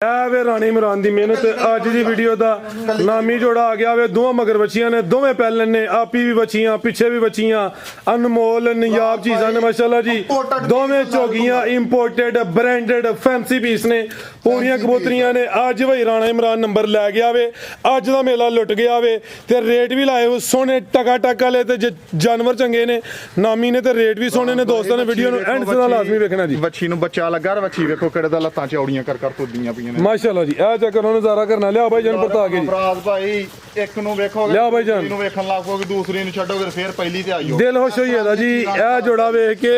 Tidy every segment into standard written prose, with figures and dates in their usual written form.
ਵੇ ਰਾਣੀ इमरान ਦੀ ਮਿਹਨਤ ਅੱਜ ਦੀ ਵੀਡੀਓ ਦਾ ਨਾਮੀ ਜੋੜਾ ਆ ਗਿਆ ਵੇ ਦੋਵਾਂ ਮਗਰ ਬੱਚੀਆਂ ਨੇ ਦੋਵੇਂ ਪਹਿਲੇ ਨੇ ਆਪੀ ਵੀ ਬੱਚੀਆਂ ਪਿੱਛੇ ਵੀ ਬੱਚੀਆਂ ਅਨਮੋਲ ਨਿਯਾਬ ਚੀਜ਼ਾਂ ਨੇ ਮਾਸ਼ਾਅੱਲਾ ਜੀ ਦੋਵੇਂ ਝੋਗੀਆਂ ਇੰਪੋਰਟਡ ਬ੍ਰਾਂਡਡ ਫੈਂਸੀ ਪੀਸ ਨੇ ਪੂਰੀਆਂ ਕਬੂਤਰੀਆਂ ਨੇ ਅੱਜ ਭਾਈ ਰਾਣਾ ਇਮਰਾਨ ਨੰਬਰ ਲੈ ਗਿਆ ਵੇ ਅੱਜ ਦਾ ਮੇਲਾ ਲੁੱਟ ਗਿਆ ਵੇ ਤੇ ਰੇਟ ਵੀ ਲਾਏ ਹੋ ਸੋਹਣੇ ਟਕਾ ਟਕ ਵਾਲੇ ਤੇ ਜਾਨਵਰ ਚੰਗੇ ਨੇ ਨਾਮੀ ਨੇ ਤੇ ਰੇਟ ਵੀ ਸੋਹਣੇ ਨੇ ਦੋਸਤਾਂ ਨੇ ਵੀਡੀਓ ਨੂੰ ਐਂਡ ਤੱਕ ਲਾਜ਼ਮੀ ਵੇਖਣਾ ਜੀ ਬੱਚੀ ਨੂੰ ਬੱਚਾ ਲੱਗਾ ਵੱਛੀ ਵੇਖੋ ਕਿਹੜੇ ਦਾ ਲੱਤਾਂ ਚੌੜੀਆਂ ਕਰ ਤੁਰਦੀਆਂ ਪਈਆਂ ਨੇ ਮਾਸ਼ਾਅੱਲਾ ਜੀ ਇਹ ਚੱਕਰ ਨੂੰ ਨਜ਼ਾਰਾ ਕਰਨਾ ਲਿਆ ਭਾਈ ਜਾਨ ਪਰਤਾ ਕੇ ਜੀ ਫਰਾਜ਼ ਭਾਈ ਇੱਕ ਨੂੰ ਵੇਖੋਗੇ ਲਿਆ ਭਾਈ ਜਾਨ ਨੂੰ ਵੇਖਣ ਲੱਗੋਗੇ ਦੂਸਰੀ ਨੂੰ ਛੱਡੋਗੇ ਫੇਰ ਪਹਿਲੀ ਤੇ ਆਈਓ ਦਿਲ ਖੁਸ਼ ਹੋਈਏ ਦਾ ਜੀ ਇਹ ਜੋੜਾ ਵੇਖ ਕੇ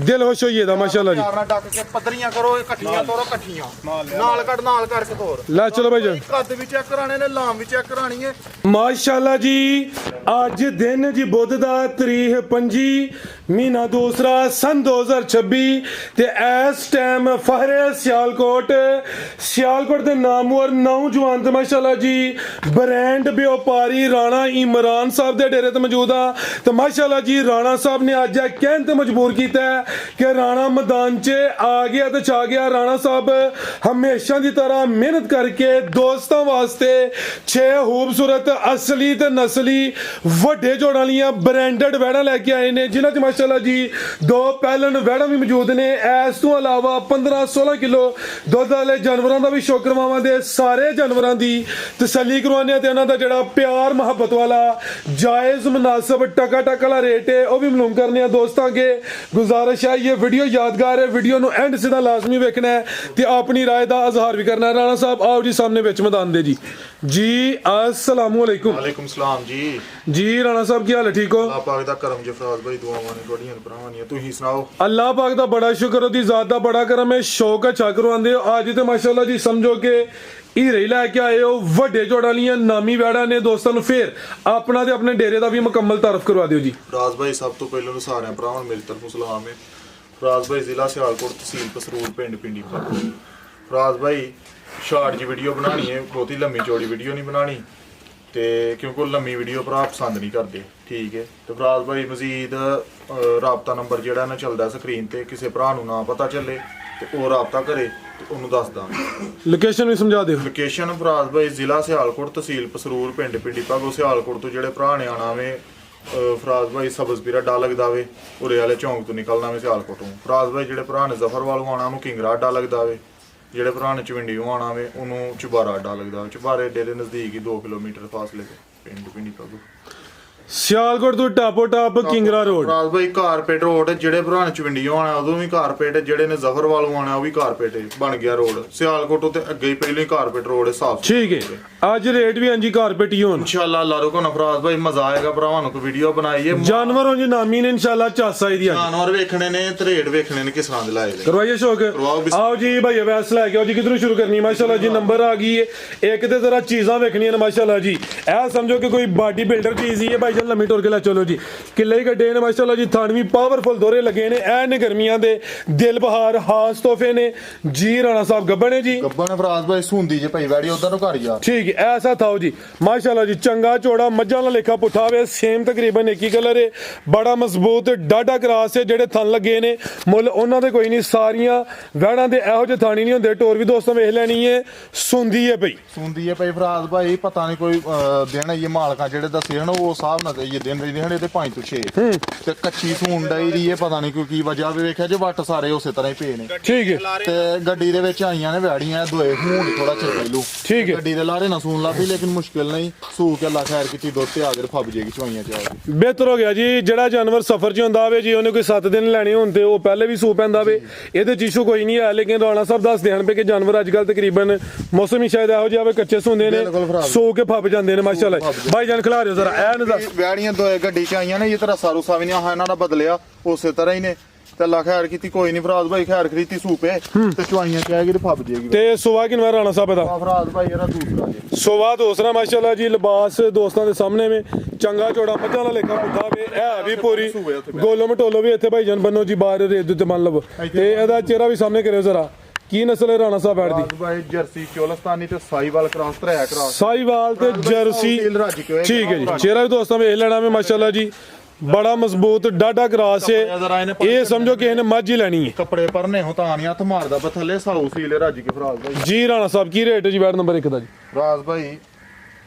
ਦਿਲ ਖੁਸ਼ ਹੋਈਏ ਦਾ ਮਾਸ਼ਾਅੱਲਾ ਜੀ ਚਾਰਨਾ ਡੱਕ ਕੇ ਪੱਧਰੀਆਂ ਕਰੋ ਇਕੱਠੀਆਂ ਤੋਰੋ ਇਕੱਠੀਆਂ ਨਾਲ ਕਰਕੇ ਤੋਰ ਲੈ ਚਲੋ ਭਾਈ ਜਾਨ ਕੱਦ ਵੀ ਚੈੱਕ ਕਰਾਣੇ ਨੇ ਲਾਮ ਵੀ ਚੈੱਕ ਕਰਾਣੀ ਹੈ ਮਾਸ਼ਾਅੱਲਾ ਜੀ ਅੱਜ ਦਿਨ ਜੀ ਬੁੱਧ ਦਾ ਤਰੀਕ 25 ਮਹੀਨਾ ਦੂਸਰਾ ਸਨ 2026 ਤੇ ਇਸ ਟਾਈਮ ਫਹਰੇ ਸਿਆਲਕੋਟ ਦੇ ਨਾਮਵਰ ਨੌਜਵਾਨ ਤੇ ਮਾਸ਼ਾਅੱਲਾ ਜੀ ਬ੍ਰਾਂਡ ਵਪਾਰੀ ਰਾਣਾ ਇਮਰਾਨ ਸਾਹਿਬ ਦੇ ਡੇਰੇ ਤੇ ਮੌਜੂਦ ਆ ਤੇ ਮਾਸ਼ਾਅੱਲਾ ਜੀ ਰਾਣਾ ਸਾਹਿਬ ਨੇ ਅੱਜ ਇਹ ਕਹਿਣ ਤੇ ਮਜਬੂਰ ਕੀਤਾ ਕਿ ਰਾਣਾ ਮੈਦਾਨ 'ਚ ਆ ਗਿਆ ਤੇ ਛਾ ਗਿਆ ਰਾਣਾ ਸਾਹਿਬ ਹਮੇਸ਼ਾ ਦੀ ਤਰ੍ਹਾਂ ਮਿਹਨਤ ਕਰਕੇ ਦੋਸਤਾਂ ਵਾਸਤੇ 6 ਖੂਬਸੂਰਤ ਅਸਲੀ ਤੇ ਨਸਲੀ ਵੱਡੇ ਜੋੜਾਂ ਵਾਲੀਆਂ ਬ੍ਰਾਂਡਡ ਵੈੜਾਂ ਲੈ ਕੇ ਆਏ ਨੇ ਜਿਨ੍ਹਾਂ 'ਚ ਮਾਸ਼ਾਅੱਲਾ ਜੀ ਦੋ ਪਹਿਲਣ ਵੈੜਾਂ ਵੀ ਮੌਜੂਦ ਨੇ ਇਸ ਤੋਂ ਇਲਾਵਾ 15-16 ਕਿਲੋ ਦੁੱਧ ਵਾਲੇ ਜਾਨਵਰਾਂ ਦਾ ਵੀ ਸ਼ੌਕ ਕਰਵਾਵਾਂ ਦੇ ਸਾਰੇ ਜਾਨਵਰਾਂ ਦੀ ਤਸੱਲੀ ਕਰਵਾਉਂਦੇ ਤੇ ਉਹਨਾਂ ਦਾ ਜਿਹੜਾ ਪਿਆਰ ਮੁਹੱਬਤ ਵਾਲਾ ਜਾਇਜ਼ ਮੁਨਾਸਬ ਟਕਾ ਟਕ ਵਾਲਾ ਰੇਟ ਹੈ ਉਹ ਵੀ ਮਾਲੂਮ ਕਰਨੇ ਆ ਦੋਸਤਾਂ ਅੱਗੇ ਗੁਜ਼ਾਰਿਸ਼ ਹੈ ਇਹ ਵੀਡੀਓ ਯਾਦਗਾਰ ਹੈ ਵੀਡੀਓ ਨੂੰ ਐਂਡ ਸਿੱਧਾ ਲਾਜ਼ਮੀ ਵੇਖਣਾ ਹੈ ਤੇ ਆਪਣੀ ਰਾਏ ਦਾ ਇਜ਼ਹਾਰ ਵੀ ਕਰਨਾ ਹੈ ਰਾਣਾ ਸਾਹਿਬ ਆਓ ਜੀ ਸਾਹਮਣੇ ਵਿੱਚ ਮੈਦਾਨ ਦੇ ਜੀ अस्सलाम वालेकुम वालेकुम सलाम जी राणा साहब की हाल है ठीक हो अल्लाह पाक दा करम जफराज भाई दुआवां ने थोड़ियां भरावां दी तुसीं सुनाओ अल्लाह पाक दा बड़ा शुक्र ओदी ज़ात दा बड़ा करम है शौक अच्छा करवांदे हो आज ते माशाअल्लाह जी समझो कि हीरे लैके आए हो वड्डे जोड़ा वालियां नामी वैड़ा ने दोस्तां नूं फिर अपना ते अपने डेरे दा भी मुकम्मल तारफ करवा दिओ जी फराज भाई सब तो पहले तो सारे भरावां नूं मेरी तरफों सलाम है फराज भाई जिला सियालकोट तहसील पसरूर पिंड पिंडी फराज भाई शॉर्ट जी वीडियो बनानी है बहुत ही लम्मी चौड़ी वीडियो नहीं बनानी ते क्योंकि लम्मी वीडियो भरा पसंद नहीं करते ठीक है तो फराज भाई मजीद राबता नंबर जिहड़ा ना चलदा स्क्रीन ते किसी भरा नूं ना पता चले ते ओह राबता करे ते ओनू दस दा लोकेशन भी समझा दिओ लोकेशन फराज भाई जिला सियालकोट तहसील पसरूर पिंड पिंडी भागो सियालकोट तो जिहड़े भरा ने आना वे फराज भाई सबजपीरा डा लगदा वे उरे वाले चौंक तो निकलना वे सियालकोटों फराज भाई जिहड़े भरा ने जफर वालों आना उन्होंने किंगरा डा लगदा वे ਜਿਹੜੇ ਭਰਾ ਨੇ ਚਵਿੰਡੀੋਂ ਆਣਾ ਵੇ ਉਹਨੂੰ ਚੁਬਾਰਾ ਅੱਡਾ ਲੱਗਦਾ ਚੁਬਾਰੇ ਅੱਡੇ ਦੇ ਨਜ਼ਦੀਕ ਹੀ 2 ਕਿਲੋਮੀਟਰ ਫਾਸਲੇ ਤੇ ਪਿੰਡ ਪਿੰਡੀ ਪਾਗੋ ਸਿਆਲਕੋਟ ਤੋਂ ਟਾਪੋ ਟਾਪ ਕਿੰਗਰਾ ਰੋਡ ਫਰਾਜ਼ ਭਾਈ ਕਾਰਪੇਟ ਰੋਡ ਜਿਹੜੇ ਭਰਾ ਨੇ ਚਵਿੰਡੀੋਂ ਆਣਾ ਉਦੋਂ ਵੀ ਕਾਰਪੇਟ ਜਿਹੜੇ ਨੇ ਜ਼ਫਰ ਵਾਲੋਂ ਆਣਾ ਉਹ ਵੀ ਕਾਰਪੇਟ ਬਣ ਗਿਆ ਰੋਡ ਸਿਆਲਕੋਟ ਤੇ ਅੱਗੇ ਹੀ ਪਹਿਲਾਂ ਹੀ ਕਾਰਪੇਟ ਰੋਡ ਸਾਫ ਠੀਕ ਹੈ ਅੱਜ ਰੇਟ ਵੀ ਹਾਂਜੀ ਕਾਰਪੇਟ ਹੀ ਹੋਣ ਇਨਸ਼ਾਅੱਲਾ ਅੱਲਾਹ ਰੁਕੋ ਨਾ ਫਰਾਜ਼ ਭਾਈ ਮਜ਼ਾ ਆਏਗਾ ਭਰਾਵਾਂ ਨੂੰ ਕੋਈ ਵੀਡੀਓ ਬਣਾਈਏ ਜਾਨਵਰ ਹੋਂ ਜੀ ਨਾਮੀ ਨੇ ਇਨਸ਼ਾਅੱਲਾ ਚਾਸਾ ਹੀ ਦੀ ਜਾਨਵਰ ਵੇਖਣੇ ਨੇ ਤੇ ਰੇਟ ਵੇਖਣੇ ਨੇ ਕਿਸ ਤਰ੍ਹਾਂ ਦੇ ਲਾਏ ਨੇ ਕਰਵਾਈਏ ਸ਼ੌਕ ਆਓ ਜੀ ਭਾਈ ਵੈਸ ਲੈ ਕੇ ਆਓ ਜੀ ਕਿਧਰੋਂ ਸ਼ੁਰੂ ਕਰਨੀ ਮਾਸ਼ਾਅੱਲਾ ਜੀ ਨੰਬਰ ਆ ਗਈ ਹੈ ਇੱਕ ਤੇ ਜ਼ਰਾ ਚੀਜ਼ਾਂ ਵੇਖਣੀਆਂ ਨੇ ਮਾਸ਼ਾਅੱਲਾ ਜੀ ਇਹ ਸਮਝੋ ਕਿ ਕੋਈ ਬਾਡੀ ਬਿਲਡਰ ਚੀਜ਼ ਹੀ ਹੈ ਭਾਈ ਜਾਨ ਲੰਮੀ ਟੁਰ ਕੇ ਲੈ ਚਲੋ ਜੀ ਕਿੱਲੇ ਹੀ ਗੱਡੇ ਨੇ ਮਾਸ਼ਾਅੱਲਾ ਜੀ ਥਾਨਵੀ ਪਾਵਰਫੁਲ ਦੋਰੇ ਲੱਗੇ ਨੇ ਐ ਨੇ ਗਰਮੀਆਂ ਦੇ ਦਿਲ ਬਹਾਰ ਖਾਸ ਤੋਹਫੇ ਨੇ ਜੀ ਰਾਣਾ ਸਾਹਿਬ ਗੱਬਣੇ ਜੀ ਗੱਬਣ ਫਰਾਜ਼ ਭਾਈ ਸੁੰਦੀ ਜੇ ਭਾਈ ਵੈੜੀ ਉਧਰ ਨੂੰ ਘਰ ਜਾ ਠੀਕ ਹੈ ਐਸਾ ਥਾਓ ਜੀ ਮਾਸ਼ਾਅੱਲਾ ਜੀ ਚੰਗਾ ਚੋੜਾ ਮੱਝਾਂ ਦਾ ਲੇਖਾ ਪੁੱਠਾ ਵੇ ਸੇਮ ਤਕਰੀਬਨ ਇੱਕ ਹੀ ਕਲਰ ਹੈ ਬੜਾ ਮਜ਼ਬੂਤ ਡਾਡਾ ਕਰਾਸ ਹੈ ਜਿਹੜੇ ਥਣ ਲੱਗੇ ਨੇ ਮੁੱਲ ਉਹਨਾਂ ਦੇ ਕੋਈ ਨਹੀਂ ਸਾਰੀਆਂ ਵੈੜਾਂ ਦੇ ਇਹੋ ਜਿਹੇ ਥਾਣੀ ਨਹੀਂ ਹੁੰਦੇ ਟੋਰ ਵੀ ਦੋਸਤਾਂ ਵੇਖ ਲੈਣੀ ਹੈ ਸੁੰਦੀ ਹੈ ਭਾਈ ਫਰਾਜ਼ ਭਾਈ ਪਤਾ ਨਹੀਂ ਕੋਈ ਦਿਨ ਇਹ ਮਾਲਕਾਂ ਜਿਹੜੇ ਦੱਸੇ ਹਨ ਉਹ ਹਿਸਾਬ ਨਾਲ ਇਹ ਦਿਨ ਰਹਿੰਦੇ ਹਨ ਇਹਦੇ 5 ਤੋਂ 6 ਤੇ ਕੱਚੀ ਸੂਣ ਡਈ ਦੀ ਇਹ ਪਤਾ ਨਹੀਂ ਕੋਈ ਕੀ ਵਜ੍ਹਾ ਵੀ ਵੇਖਿਆ ਜੇ ਵੱਟ ਸਾਰੇ ਉਸੇ ਤਰ੍ਹਾਂ ਹੀ ਪਏ ਨੇ ਠੀਕ ਹੈ ਤੇ ਗੱਡੀ ਦੇ ਵਿੱਚ ਆਈਆਂ ਨੇ ਵੈੜੀਆਂ ਦੋਏ ਹੁਣ ਥੋੜਾ ਚਿਰ ਪਹਿਲੂ ਠੀਕ ਹੈ ਗੱਡੀ ਦੇ ਲਾਰੇ ਨਾ ਸੂਣ ਲੱਭੀ ਲੇਕਿਨ ਮੁਸ਼ਕਿਲ ਨਹੀਂ ਸੂ ਕੇ ਅੱਲਾ ਖੈਰ ਕੀਤੀ ਦੁੱਧ ਤੇ ਆ ਕੇ ਫੱਬ ਜੇਗੀ ਚਵਾਈਆਂ ਚ ਆ ਕੇ ਬਿਹਤਰ ਹੋ ਗਿਆ ਜੀ ਜਿਹੜਾ ਜਾਨਵਰ ਸਫ਼ਰ 'ਚ ਹੁੰਦਾ ਵੇ ਜੀ ਉਹਨੇ ਕੋਈ 7 ਦਿਨ ਲੈਣੇ ਹੋਣ ਤੇ ਉਹ ਪਹਿਲੇ ਵੀ ਸੂ ਪੈਂਦਾ ਵੇ ਇਹਦੇ 'ਚ ਇਸ਼ੂ ਕੋਈ ਨਹੀਂ ਹੈ ਲੇਕਿਨ ਰਾਣਾ ਸਾਹਿਬ ਦੱਸਦੇ ਹਨ ਕਿ ਜਾਨਵਰ ਅੱਜ ਕੱਲ ਤਕਰੀਬਨ ਮੌਸਮ ਹੀ ਸ਼ਾਇਦ ਇਹੋ ਜਿਹਾ ਵੇ ਕੱਚੇ ਸੁੰਦੇ ਨੇ ਸੋ ਕੇ ਫੱਬ ਜਾਂਦੇ ਨੇ ਮਾਸ਼ਾਅੱਲਾ ਭਾਈ ਜਾਨ ਖਿਲਾ ਦਿਓ ਜ਼ਰਾ ਐ ਨਜ਼ਰ ਵੈੜੀਆਂ ਦੋਏ ਗੱਡੀ ਚ ਆਈਆਂ ਨੇ ਇਹ ਤਰ੍ਹਾਂ ਸਾਰੂ ਸਾਵੀ ਨਹੀਂ ਇਹਨਾਂ ਦਾ ਬਦਲਿਆ ਉਸੇ ਤਰ੍ਹਾਂ ਹੀ ਨੇ ਤੇ ਅੱਲਾ ਖੈਰ ਕੀਤੀ ਕੋਈ ਨਹੀਂ ਫਰਾਜ਼ ਭਾਈ ਖੈਰ ਖਰੀਤੀ ਸੂਪੇ ਤੇ ਚਵਾਈਆਂ ਚ ਆਏਗੀ ਤੇ ਫੱਬ ਜੇਗੀ ਤੇ ਸੁਵਾ ਕਿਨਵਾ ਰਾਣਾ ਸਾਹਿਬ ਦਾ ਫਰਾਜ਼ ਭਾਈ ਇਹਦਾ ਦੂਸਰਾ ਜੀ ਸੁਵਾ ਦੂਸਰਾ ਮਾਸ਼ਾਅੱਲਾ ਜੀ ਲਿਬਾਸ ਦੋਸਤਾਂ ਦੇ ਸਾਹਮਣੇ ਵੇ ਚੰਗਾ ਚੋੜਾ ਮੱਝਾਂ ਦਾ ਲੇਖਾ ਪੁੱਠਾ ਵੇ ਇਹ ਵੀ ਪੂਰੀ ਗੋਲੋ ਮਟੋਲੋ ਵੀ ਇੱਥੇ ਭਾਈ ਜਾਨ ਬੰਨੋ ਜੀ ਬਾਹਰ ਰੇਤ ਤੇ ਮੰਨ ਲਵੋ ਤੇ ਇਹਦਾ ਚਿਹਰਾ ਵੀ ਸਾਹਮਣੇ ਕਰਿਓ ਜ਼ਰਾ ਕੀ ਨਸਲ ਹੈ ਰਾਣਾ ਸਾਹਿਬ ਬੈਠਦੀ ਭਾਈ ਜਰਸੀ ਚੋਲਸਤਾਨੀ ਤੇ ਸਾਈਵਾਲ ਕ੍ਰਾਸ ਤਰਿਆ ਕ੍ਰਾਸ ਸਾਈਵਾਲ ਤੇ ਜਰਸੀ ਠੀਕ ਹੈ ਜੀ ਚਿਹਰਾ ਵੀ ਦੋਸਤਾਂ ਵੇਖ ਲੈਣਾ ਵੇ ਮਾਸ਼ਾਅੱਲਾ ਜੀ ਬੜਾ ਮਜ਼ਬੂਤ ਡਾਡਾ ਕਰਾਸ ਹੈ ਇਹ ਸਮਝੋ ਕਿਸੇ ਨੇ ਮੱਝ ਹੀ ਲੈਣੀ ਹੈ ਕੱਪੜੇ ਪਰਨੇ ਹੋ ਤਾਂ ਨਹੀਂ ਹੱਥ ਮਾਰਦਾ ਬ ਥੱਲੇ ਸਾਊ ਸੀਲ ਰੱਜ ਕੇ ਫਰਾਜ਼ ਭਾਈ ਜੀ ਰਾਣਾ ਸਾਹਿਬ ਕੀ ਰੇਟ ਹੈ ਜੀ ਵੈਟ ਨੰਬਰ 1 ਦਾ ਜੀ ਫਰਾਜ਼ ਭਾਈ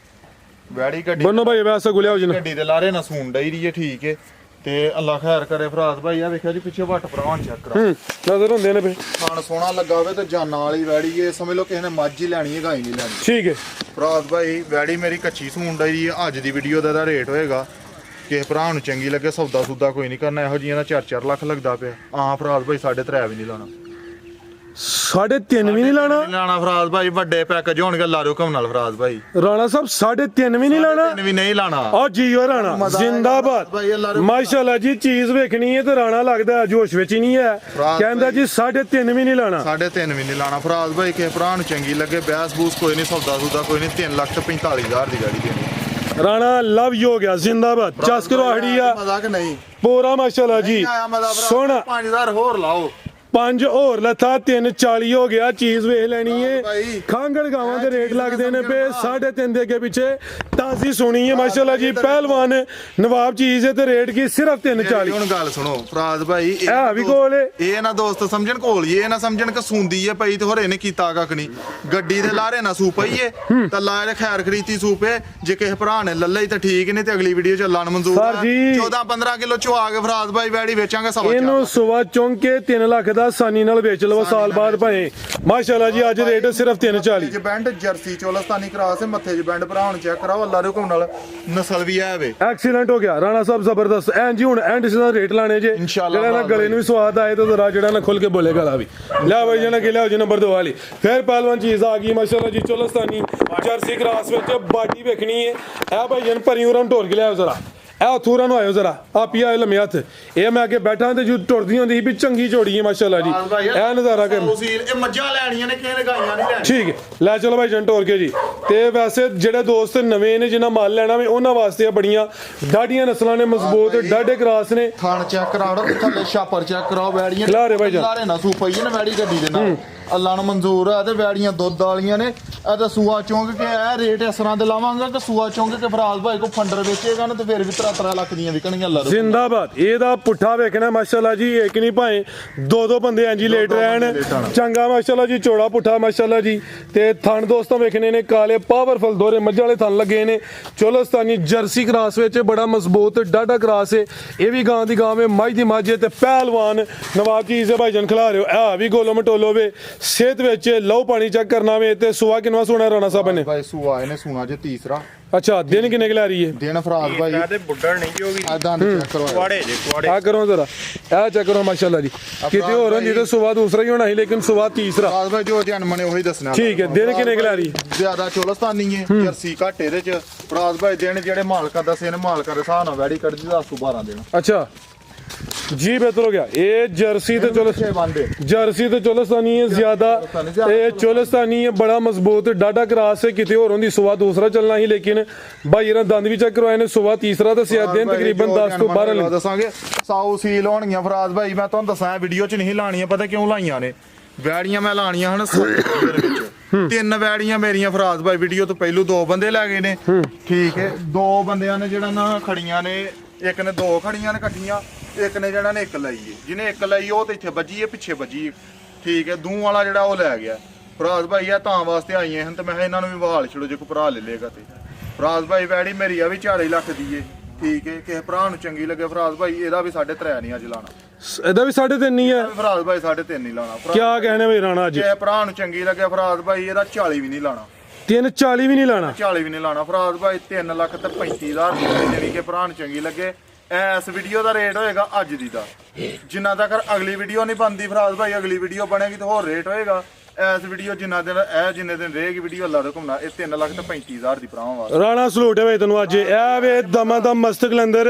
ਵੈੜੀ ਗੱਡੀ ਬੰਨੋ ਭਾਈ ਵੈਸਾ ਗੁਲਿਆ ਹੋ ਜੀ ਗੱਡੀ ਦੇ ਲਾਰੇ ਨਾ ਸੂਣ ਡਈ ਰਹੀ ਹੈ ਠੀਕ ਹੈ ਤੇ ਅੱਲਾ ਖੈਰ ਕਰੇ ਫਰਾਜ਼ ਭਾਈ ਆ ਵੇਖਿਆ ਜੀ ਪਿੱਛੇ ਵੱਟ ਭਰਾਵਾਂ ਚੈੱਕ ਕਰਾ ਨਜ਼ਰ ਹੁੰਦੇ ਨੇ ਭਾਈ ਖਾਣ ਸੋਹਣਾ ਲੱਗਾ ਹੋਵੇ ਤੇ ਜਾਨਾਂ ਵਾਲੀ ਵੈੜੀ ਹੈ ਸਮਝ ਲਓ ਕਿਸੇ ਨੇ ਮੱਝ ਹੀ ਲੈਣੀ ਹੈ ਗਾਈ ਨਹੀਂ ਲੈਣੀ ਠੀਕ ਹੈ ਫਰਾਜ਼ ਭਾਈ ਵੈੜੀ ਮੇਰੀ ਕੱਚੀ ਸੂਣ ਡਈ ਹੈ ਅੱਜ ਦੀ ਵੀਡੀਓ ਦਾ ਰੇਟ ਹੋਏਗਾ ਕਿਸੇ ਭਰਾ ਨੂੰ ਚੰਗੀ ਲੱਗੇ ਸੌਦਾ ਸੁਦਾ ਕੋਈ ਨਹੀਂ ਕਰਨਾ ਇਹੋ ਜਿਹੀਆਂ ਦਾ 4-4 ਲੱਖ ਲੱਗਦਾ ਪਿਆ ਫਰਾਜ਼ ਭਾਈ 3.5 ਵੀ ਨਹੀਂ ਲਾਣਾ 3.5 ਵੀ ਨਹੀਂ ਲਾਣਾ ਲਾਣਾ ਫਰਾਜ਼ ਭਾਈ ਵੱਡੇ ਪੈਕੇਜ ਹੋਣਗੇ ਲਾਰਿਓ ਕਮ ਨਾਲ ਫਰਾਜ਼ ਭਾਈ ਰਾਣਾ ਸਾਹਿਬ 3.5 ਵੀ ਨਹੀਂ ਲਾਣਾ ਵੀ ਨਹੀਂ ਲਾਣਾ ਆ ਜੀਓ ਰਾਣਾ ਜ਼ਿੰਦਾਬਾਦ ਮਾਸ਼ਾਅੱਲਾ ਜੀ ਚੀਜ਼ ਵੇਖਣੀ ਹੈ ਤੇ ਰਾਣਾ ਲੱਗਦਾ ਜੋਸ਼ ਵਿੱਚ ਹੀ ਨਹੀਂ ਹੈ ਕਹਿੰਦਾ ਜੀ 3.5 ਵੀ ਨਹੀਂ ਲਾਣਾ 3.5 ਵੀ ਨਹੀਂ ਲਾਣਾ ਫਰਾਜ਼ ਭਾਈ ਕਿਸੇ ਭਰਾ ਨੂੰ ਚੰਗੀ ਲੱਗੇ ਬੈਸ ਬੂਸ ਕੋਈ ਨਹੀਂ ਸੌਦਾ ਸੁਦਾ ਕੋਈ ਨਹੀਂ 3,45,000 ਦੀ ਗਾੜੀ ਦੇਣੀ ਰਾਣਾ ਲਵ ਯੂ ਹੋ ਗਿਆ ਜ਼ਿੰਦਾਬਾਦ ਚਸ ਕਰੋ ਆੜੀ ਆ ਮਜ਼ਾਕ ਨਹੀਂ ਪੂਰਾ ਮਾਸ਼ਾਅੱਲਾ ਜੀ ਸੋਹਣਾ 5000 ਹੋਰ ਲਾਓ 5 ਹੋਰ ਲੱਥਾ 340 ਹੋ ਗਿਆ ਚੀਜ਼ ਵੇਖ ਲੈਣੀ ਏ ਖਾਂਗੜ ਗਾਵਾਂ ਦੇ ਰੇਟ ਲੱਗਦੇ ਨੇ ਪੇ 3.5 ਦੇ ਅੱਗੇ ਪਿੱਛੇ ਤਾਜ਼ੀ ਸੁਣੀ ਹੈ ਮਾਸ਼ਾਅੱਲਾ ਜੀ ਪਹਿਲਵਾਨ ਨਵਾਬ ਚੀਜ਼ ਹੈ ਤੇ ਰੇਟ ਕੀ ਸਿਰਫ 340 ਹੁਣ ਗੱਲ ਸੁਣੋ ਫਰਾਜ਼ ਭਾਈ ਇਹ ਵੀ ਕੋਲ ਇਹ ਨਾ ਦੋਸਤ ਸਮਝਣ ਕੋਲ ਇਹ ਨਾ ਸਮਝਣ ਕਿ ਸੁੰਦੀ ਹੈ ਪਈ ਤੇ ਹੋਰੇ ਨੇ ਕੀਤਾ ਕੱਖ ਨਹੀਂ ਗੱਡੀ ਦੇ ਲਾਰੇ ਨਾ ਸੂ ਪਈਏ ਤਾਂ ਲਾਰੇ ਖੈਰ ਖਰੀਤੀ ਸੂਪੇ ਜੇ ਕਿਸੇ ਭਰਾ ਨੇ ਲੱਲੇ ਤਾਂ ਠੀਕ ਨਹੀਂ ਤੇ ਅਗਲੀ ਵੀਡੀਓ ਚ ਅੱਲਾ ਨੂੰ ਮਨਜ਼ੂਰ ਹੈ 14-15 ਕਿਲੋ ਚੁਆ ਕੇ ਫਰਾਜ਼ ਭਾਈ ਵੈੜੀ ਵੇਚਾਂਗੇ ਸਵਾ ਇਹਨੂੰ ਸੁਵਾ ਚੌਂਕ ਕੇ 3 ਲੱਖ ਦਾ ਆਸਾਨੀ ਨਾਲ ਵੇਚ ਲਵੋ ਸਾਲ ਬਾਅਦ ਭਾਵੇਂ ਮਾਸ਼ਾਅੱਲਾ ਜੀ ਅੱਜ ਰੇਟ ਸਿਰਫ 340 ਬੈਂਡ ਜਰਸੀ ਚੋਲਸਤਾਨੀ ਕਰਾਸ ਹੈ ਮੱਥੇ 'ਚ ਬੈਂਡ ਭਰਾ ਹੁਣ ਚੈੱਕ ਕਰਾਓ ਅੱਲਾ ਦੇ ਹੁਕਮ ਨਾਲ ਨਸਲ ਵੀ ਹੈ ਵੇ ਐਕਸੀਲੈਂਟ ਹੋ ਗਿਆ ਰਾਣਾ ਸਾਹਿਬ ਜ਼ਬਰਦਸਤ ਐਂ ਜੀ ਹੁਣ ਐਂਡ ਦਾ ਰੇਟ ਲਾਣੇ ਜੇ ਜਿਹੜਾ ਨਾ ਗਲੇ ਨੂੰ ਵੀ ਸਵਾਦ ਆਏ ਤਾਂ ਜ਼ਰਾ ਜਿਹੜਾ ਨਾ ਖੁੱਲ ਕੇ ਬੋਲੇ ਗਲਾ ਵੀ ਲੈ ਭਾਈ ਜਣਾ ਕਿ ਲਿਆਓ ਜੀ ਨੰਬਰ 2 ਵਾਲੀ ਫਿਰ ਪਹਿਲਵਾਨ ਚੀਜ਼ ਆ ਗਈ ਮਾਸ਼ਾਅੱਲਾ ਜੀ ਚੋਲਸਤਾਨੀ ਜਰਸੀ ਕਰਾਸ ਵਿੱਚ ਬਾਡੀ ਵੇਖਣੀ ਹੈ ਇਹ ਭਾਈ ਜਨ ਪਰਿਉਰਾਂ ਢੋਲ ਕੇ ਲਿਆਓ ਜ਼ਰਾ ਇਹ ਥੂਰਾਂ ਨੂੰ ਆਇਓ ਜ਼ਰਾ ਆ ਪਿਆ ਲੰਮੇ ਹੱਥ ਇਹ ਮੈਂ ਅੱਗੇ ਬੈਠਾ ਤੇ ਜੋ ਟੁਰਦੀ ਹੁੰਦੀ ਸੀ ਵੀ ਚੰਗੀ ਝੋੜੀ ਹੈ ਮਾਸ਼ਾਅੱਲਾ ਜੀ ਇਹ ਨਜ਼ਾਰਾ ਕਰ ਇਹ ਮੱਝਾਂ ਲੈਣੀਆਂ ਨੇ ਕਿਸੇ ਨੇ ਗਾਈਆਂ ਨਹੀਂ ਲੈਣੀਆਂ ਠੀਕ ਹੈ ਲੈ ਚਲੋ ਭਾਈ ਜਨ ਟੋਰ ਕੇ ਜੀ ਤੇ ਵੈਸੇ ਜਿਹੜੇ ਦੋਸਤ ਨਵੇਂ ਨੇ ਜਿਨ੍ਹਾਂ ਮਾਲ ਲੈਣਾ ਵੇ ਉਹਨਾਂ ਵਾਸਤੇ ਬੜੀਆਂ ਡਾਡੀਆਂ ਨਸਲਾਂ ਨੇ ਮਜ਼ਬੂਤ ਡਾਡੇ ਕਰਾਸ ਨੇ ਥਾਣ ਚੈੱਕ ਕਰਾਓ ਥੱਲੇ ਛਾਪਰ ਚੈੱਕ ਕਰਾਓ ਵੈੜੀਆਂ ਖਿਲਾਰੇ ਭਾਈ ਜਾਨ ਖਿਲਾਰੇ ਨਾ ਸੂ ਪਈ ਨੇ ਵੈੜੀ ਗੱਡੀ ਦੇ ਨਾਲ ਅੱਲਾ ਨੂੰ ਮਨਜ਼ੂਰ ਆ ਤੇ ਵੈੜੀਆਂ ਦੁੱਧ ਵਾਲੀਆਂ ਨੇ ਇਹ ਤਾਂ ਸੂਆ ਚੁੰਗ ਕੇ ਇਹ ਰੇਟ ਇਸ ਤਰ੍ਹਾਂ ਦੇ ਲਾਵਾਂਗਾ ਕਿ ਸੂਆ ਚੁੰਗ ਕੇ ਫਰਾਜ਼ ਭਾਈ ਕੋ ਫੰਡਰ ਵੇਚੇਗਾ ਨਾ ਤੇ ਫਿਰ ਵੀ 3 ਲੱਖ ਦੀਆਂ ਵਿਕਣਗੀਆਂ ਅੱਲਾ ਜ਼ਿੰਦਾਬਾਦ ਇਹਦਾ ਪੁੱਠਾ ਵੇਖਣਾ ਮਾਸ਼ਾਅੱਲਾ ਜੀ ਇੱਕ ਨਹੀਂ ਭਾਵੇਂ 2 ਬੰਦੇ ਇੰਜ ਹੀ ਲੇਟ ਰਹਿਣ ਚੰਗਾ ਮਾਸ਼ਾਅੱਲਾ ਜੀ ਚੋੜਾ ਪੁੱਠਾ ਮਾਸ਼ਾਅੱਲਾ ਜੀ ਤੇ ਥਣ ਦੋਸਤਾਂ ਵੇਖਣੇ ਨੇ ਕਾਲੇ ਪਾਵਰਫੁਲ ਦੋਰੇ ਮੱਝਾਂ ਵਾਲੇ ਥਣ ਲੱਗੇ ਨੇ ਚੋਲਸਤਾਨੀ ਜਰਸੀ ਕਰਾਸ ਵਿੱਚ ਬੜਾ ਮਜ਼ਬੂਤ ਡਾਡਾ ਕਰਾਸ ਹੈ ਇਹ ਵੀ ਗਾਂ ਦੀ ਗਾਂ ਵੇ ਮੱਝ ਦੀ ਮੱਝ ਤੇ ਪਹਿਲਵਾਨ ਨਵਾਬ ਚੀਜ਼ ਹੈ ਭਾਈ ਜਨ ਖਿਲਾ ਰਹੇ ਹੋ ਇਹ ਵੀ ਗੋਲੋ ਮਟੋਲੋ ਵੇ ਸਿਹਤ ਵਿੱਚ ਲਹੂ ਪਾਣੀ ਚੈੱਕ ਕਰਨਾ ਵੇ ਤੇ ਸੁਆ ਕਿੰਨਾ ਸੋਣਾ ਰਾਣਾ ਸਾਹਿਬ ਨੇ ਭਾਈ ਸੁਆ ਇਹਨੇ ਸੁਣਾ ਜੇ ਤੀਸਰਾ ਅੱਛਾ ਦਿਨ ਕਿੰਨੇ ਕਿ ਲੈ ਰਹੀ ਹੈ ਦਿਨ ਫਰਾਜ਼ ਭਾਈ ਤੇ ਬੁੱਢੜ ਨਹੀਂ ਕਿ ਹੋਗੀ ਆਦਾਂ ਚੈੱਕ ਕਰੋ ਕੁਆੜੇ ਜੇ ਕੁਆੜੇ ਆ ਕਰੋ ਜ਼ਰਾ ਇਹ ਚੈੱਕ ਕਰੋ ਮਾਸ਼ਾਅੱਲਾ ਜੀ ਕਿਤੇ ਹੋਰ ਹੁੰਦੀ ਤੇ ਸੁਆ ਦੂਸਰਾ ਹੀ ਹੋਣਾ ਸੀ ਲੇਕਿਨ ਸੁਆ ਤੀਸਰਾ ਫਰਾਜ਼ ਭਾਈ ਜੋ ਧਿਆਨ ਮਨੇ ਉਹੀ ਦੱਸਣਾ ਠੀਕ ਹੈ ਦਿਨ ਕਿੰਨੇ ਕਿ ਲੈ ਰਹੀ ਜ਼ਿਆਦਾ ਚੋਲਸਤਾਨੀ ਹੈ ਜਰਸੀ ਘੱਟ ਇਹਦੇ ਚ ਫਰਾਜ਼ ਭਾਈ ਦਿਨ ਜਿਹੜੇ ਮਾਲਕਾਂ ਦੱਸੇ ਨੇ ਮਾਲਕਾਂ ਦੇ ਹਿਸਾਬ ਨਾਲ ਵੈੜੀ ਕੱਢਦੀ 10 ਤੋਂ 12 ਦਿਨ ਅੱਛਾ जी बेहतर हो गया ये जर्सी तो चलो जर्सी तो चोलस्तानी है ज्यादा ये चोलस्तानी है बड़ा मजबूत डाटा क्रास है किते और होंदी सुबह दूसरा चलना ही लेकिन भाई ना दंद भी चेक करवाए ने सुबह तीसरा दसिया दिन तकरीबन 10 ਤੋਂ 12 ਦੱਸਾਂਗੇ ਸਾਊ ਸੀਲ ਹੋਣਗੀਆਂ ਫਰਾਜ਼ ਭਾਈ ਮੈਂ ਤੁਹਾਨੂੰ ਦੱਸਾਂ ਵੀਡੀਓ 'ਚ ਨਹੀਂ ਲਾਣੀਆਂ ਪਤਾ ਕਿਉਂ ਲਾਈਆਂ ਨੇ ਵੈੜੀਆਂ ਮੈਂ ਲਾਣੀਆਂ ਹਨ ਦੇ ਵਿੱਚ 3 ਵੈੜੀਆਂ ਮੇਰੀਆਂ ਫਰਾਜ਼ ਭਾਈ ਵੀਡੀਓ ਤੋਂ ਪਹਿਲੂ 2 ਬੰਦੇ ਲੈ ਗਏ ਨੇ ਠੀਕ ਹੈ 2 ਬੰਦਿਆਂ ਨੇ ਜਿਹੜਾ ਨਾ ਖੜੀਆਂ ਨੇ ਇੱਕ ਨੇ 2 ਖੜੀਆਂ ਨੇ ਇਕੱਠੀਆਂ ਇੱਕ ਨੇ ਜਿਹੜਾ ਨੇ 1 ਲਈ ਏ ਜਿਹਨੇ 1 ਲਈ ਉਹ ਤੇ ਇੱਥੇ ਵੱਜੀ ਏ ਪਿੱਛੇ ਵੱਜੀ ਠੀਕ ਹੈ ਦੂੰ ਵਾਲਾ ਜਿਹੜਾ ਉਹ ਲੈ ਗਿਆ ਫਰਾਜ਼ ਭਾਈ ਆ ਤਾਂ ਵਾਸਤੇ ਆਈਆਂ ਹਨ ਤੇ ਮੈਂ ਇਹਨਾਂ ਨੂੰ ਵੀ ਵਾਲ ਛੜੋ ਜੇ ਕੋਈ ਭਰਾ ਲੈ ਲੇਗਾ ਤੇ ਫਰਾਜ਼ ਭਾਈ ਵੈੜੀ ਮੇਰੀ ਆ ਵੀ 4 ਲੱਖ ਦੀ ਏ ਠੀਕ ਹੈ ਕਿਸੇ ਭਰਾ ਨੂੰ ਚੰਗੀ ਲੱਗੇ ਫਰਾਜ਼ ਭਾਈ ਇਹਦਾ ਵੀ 3.5 ਨਹੀਂ ਅੱਜ ਲਾਣਾ ਇਹਦਾ ਵੀ 3.5 ਨਹੀਂ ਹੈ ਫਰਾਜ਼ ਭਾਈ 3.5 ਨਹੀਂ ਲਾਣਾ ਕੀ ਕਹਿਣੇ ਬਈ ਰਾਣਾ ਅੱਜ ਜੇ ਭਰਾ ਨੂੰ ਚੰਗੀ ਲੱਗੇ ਫਰਾਜ਼ ਭਾਈ ਇਹਦਾ 40 ਵੀ ਨਹੀਂ ਲਾਣਾ 340 ਵੀ ਨਹੀਂ ਲਾਣਾ 40 ਵੀ ਨਹੀਂ ਲਾਣਾ ਫਰਾਜ਼ ਭਾਈ 3 ਲੱਖ ਤੇ 35,000 ਜਿਹੜੀ ਕਿ ਭਰਾ ਨੂੰ ਚੰਗੀ ਲੱਗੇ ਇਸ ਵੀਡੀਓ ਦਾ ਰੇਟ ਹੋਏਗਾ ਅੱਜ ਦੀ ਦਾ ਜਿੰਨਾ ਤੱਕ ਅਗਲੀ ਵੀਡੀਓ ਨਹੀਂ ਬਣਦੀ ਫਰਾਜ਼ ਭਾਈ ਅਗਲੀ ਵੀਡੀਓ ਬਣੇਗੀ ਤਾਂ ਹੋਰ ਰੇਟ ਹੋਏਗਾ ਇਸ ਵੀਡੀਓ ਜਿੰਨਾ ਦਿਨ ਜਿੰਨੇ ਦਿਨ ਰਹੇਗੀ ਵੀਡੀਓ ਅੱਲਾ ਦਾ ਘੁੰਮਣਾ ਇਹ 3 ਲੱਖ ਤੇ 35,000 ਦੀ ਭਰਾਵਾਂ ਵਾਸਤੇ ਰਾਣਾ ਸਲੂਟ ਹੈ ਵੇ ਤੈਨੂੰ ਅੱਜ ਇਹ ਵੇ ਦਮਾ ਦਮ ਮਸਤਕ ਲੰਦਰ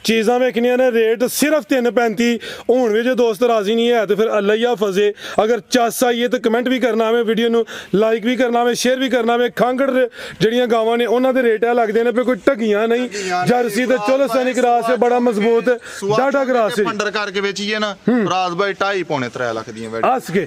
ਚੀਜ਼ਾਂ ਵੇਖਣੀਆਂ ਨੇ ਰੇਟ ਸਿਰਫ 3.35 ਹੁਣ ਵੀ ਜੇ ਦੋਸਤ ਰਾਜ਼ੀ ਨਹੀਂ ਹੈ ਤੇ ਫਿਰ ਅੱਲਾ ਹੀ ਹਾਫਜ਼ੇ ਅਗਰ ਚਾਸ ਆਈਏ ਤਾਂ ਕਮੈਂਟ ਵੀ ਕਰਨਾ ਵੇ ਵੀਡੀਓ ਨੂੰ ਲਾਈਕ ਵੀ ਕਰਨਾ ਵੇ ਸ਼ੇਅਰ ਵੀ ਕਰਨਾ ਵੇ ਖਾਂਗੜ ਜਿਹੜੀਆਂ ਗਾਵਾਂ ਨੇ ਉਹਨਾਂ ਦੇ ਰੇਟ ਇਹ ਲੱਗਦੇ ਨੇ ਕੋਈ ਢਗੀਆਂ ਨਹੀਂ ਜਰਸੀ ਤੇ ਚੋਲਸਤਾਨੀ ਕਰਾਸ ਹੈ ਬੜਾ ਮਜ਼ਬੂਤ ਡਾਟਾ ਕਰਾਸ ਹੈ ਫੰਡਰ ਕਰਕੇ ਵੇਚੀਏ ਨਾ ਫਰਾਜ਼ ਭਾਈ 2.5 ਪੌਣੇ 3 ਲੱਖ ਦੀਆਂ ਵੈੜੀ ਹੱਸ ਕੇ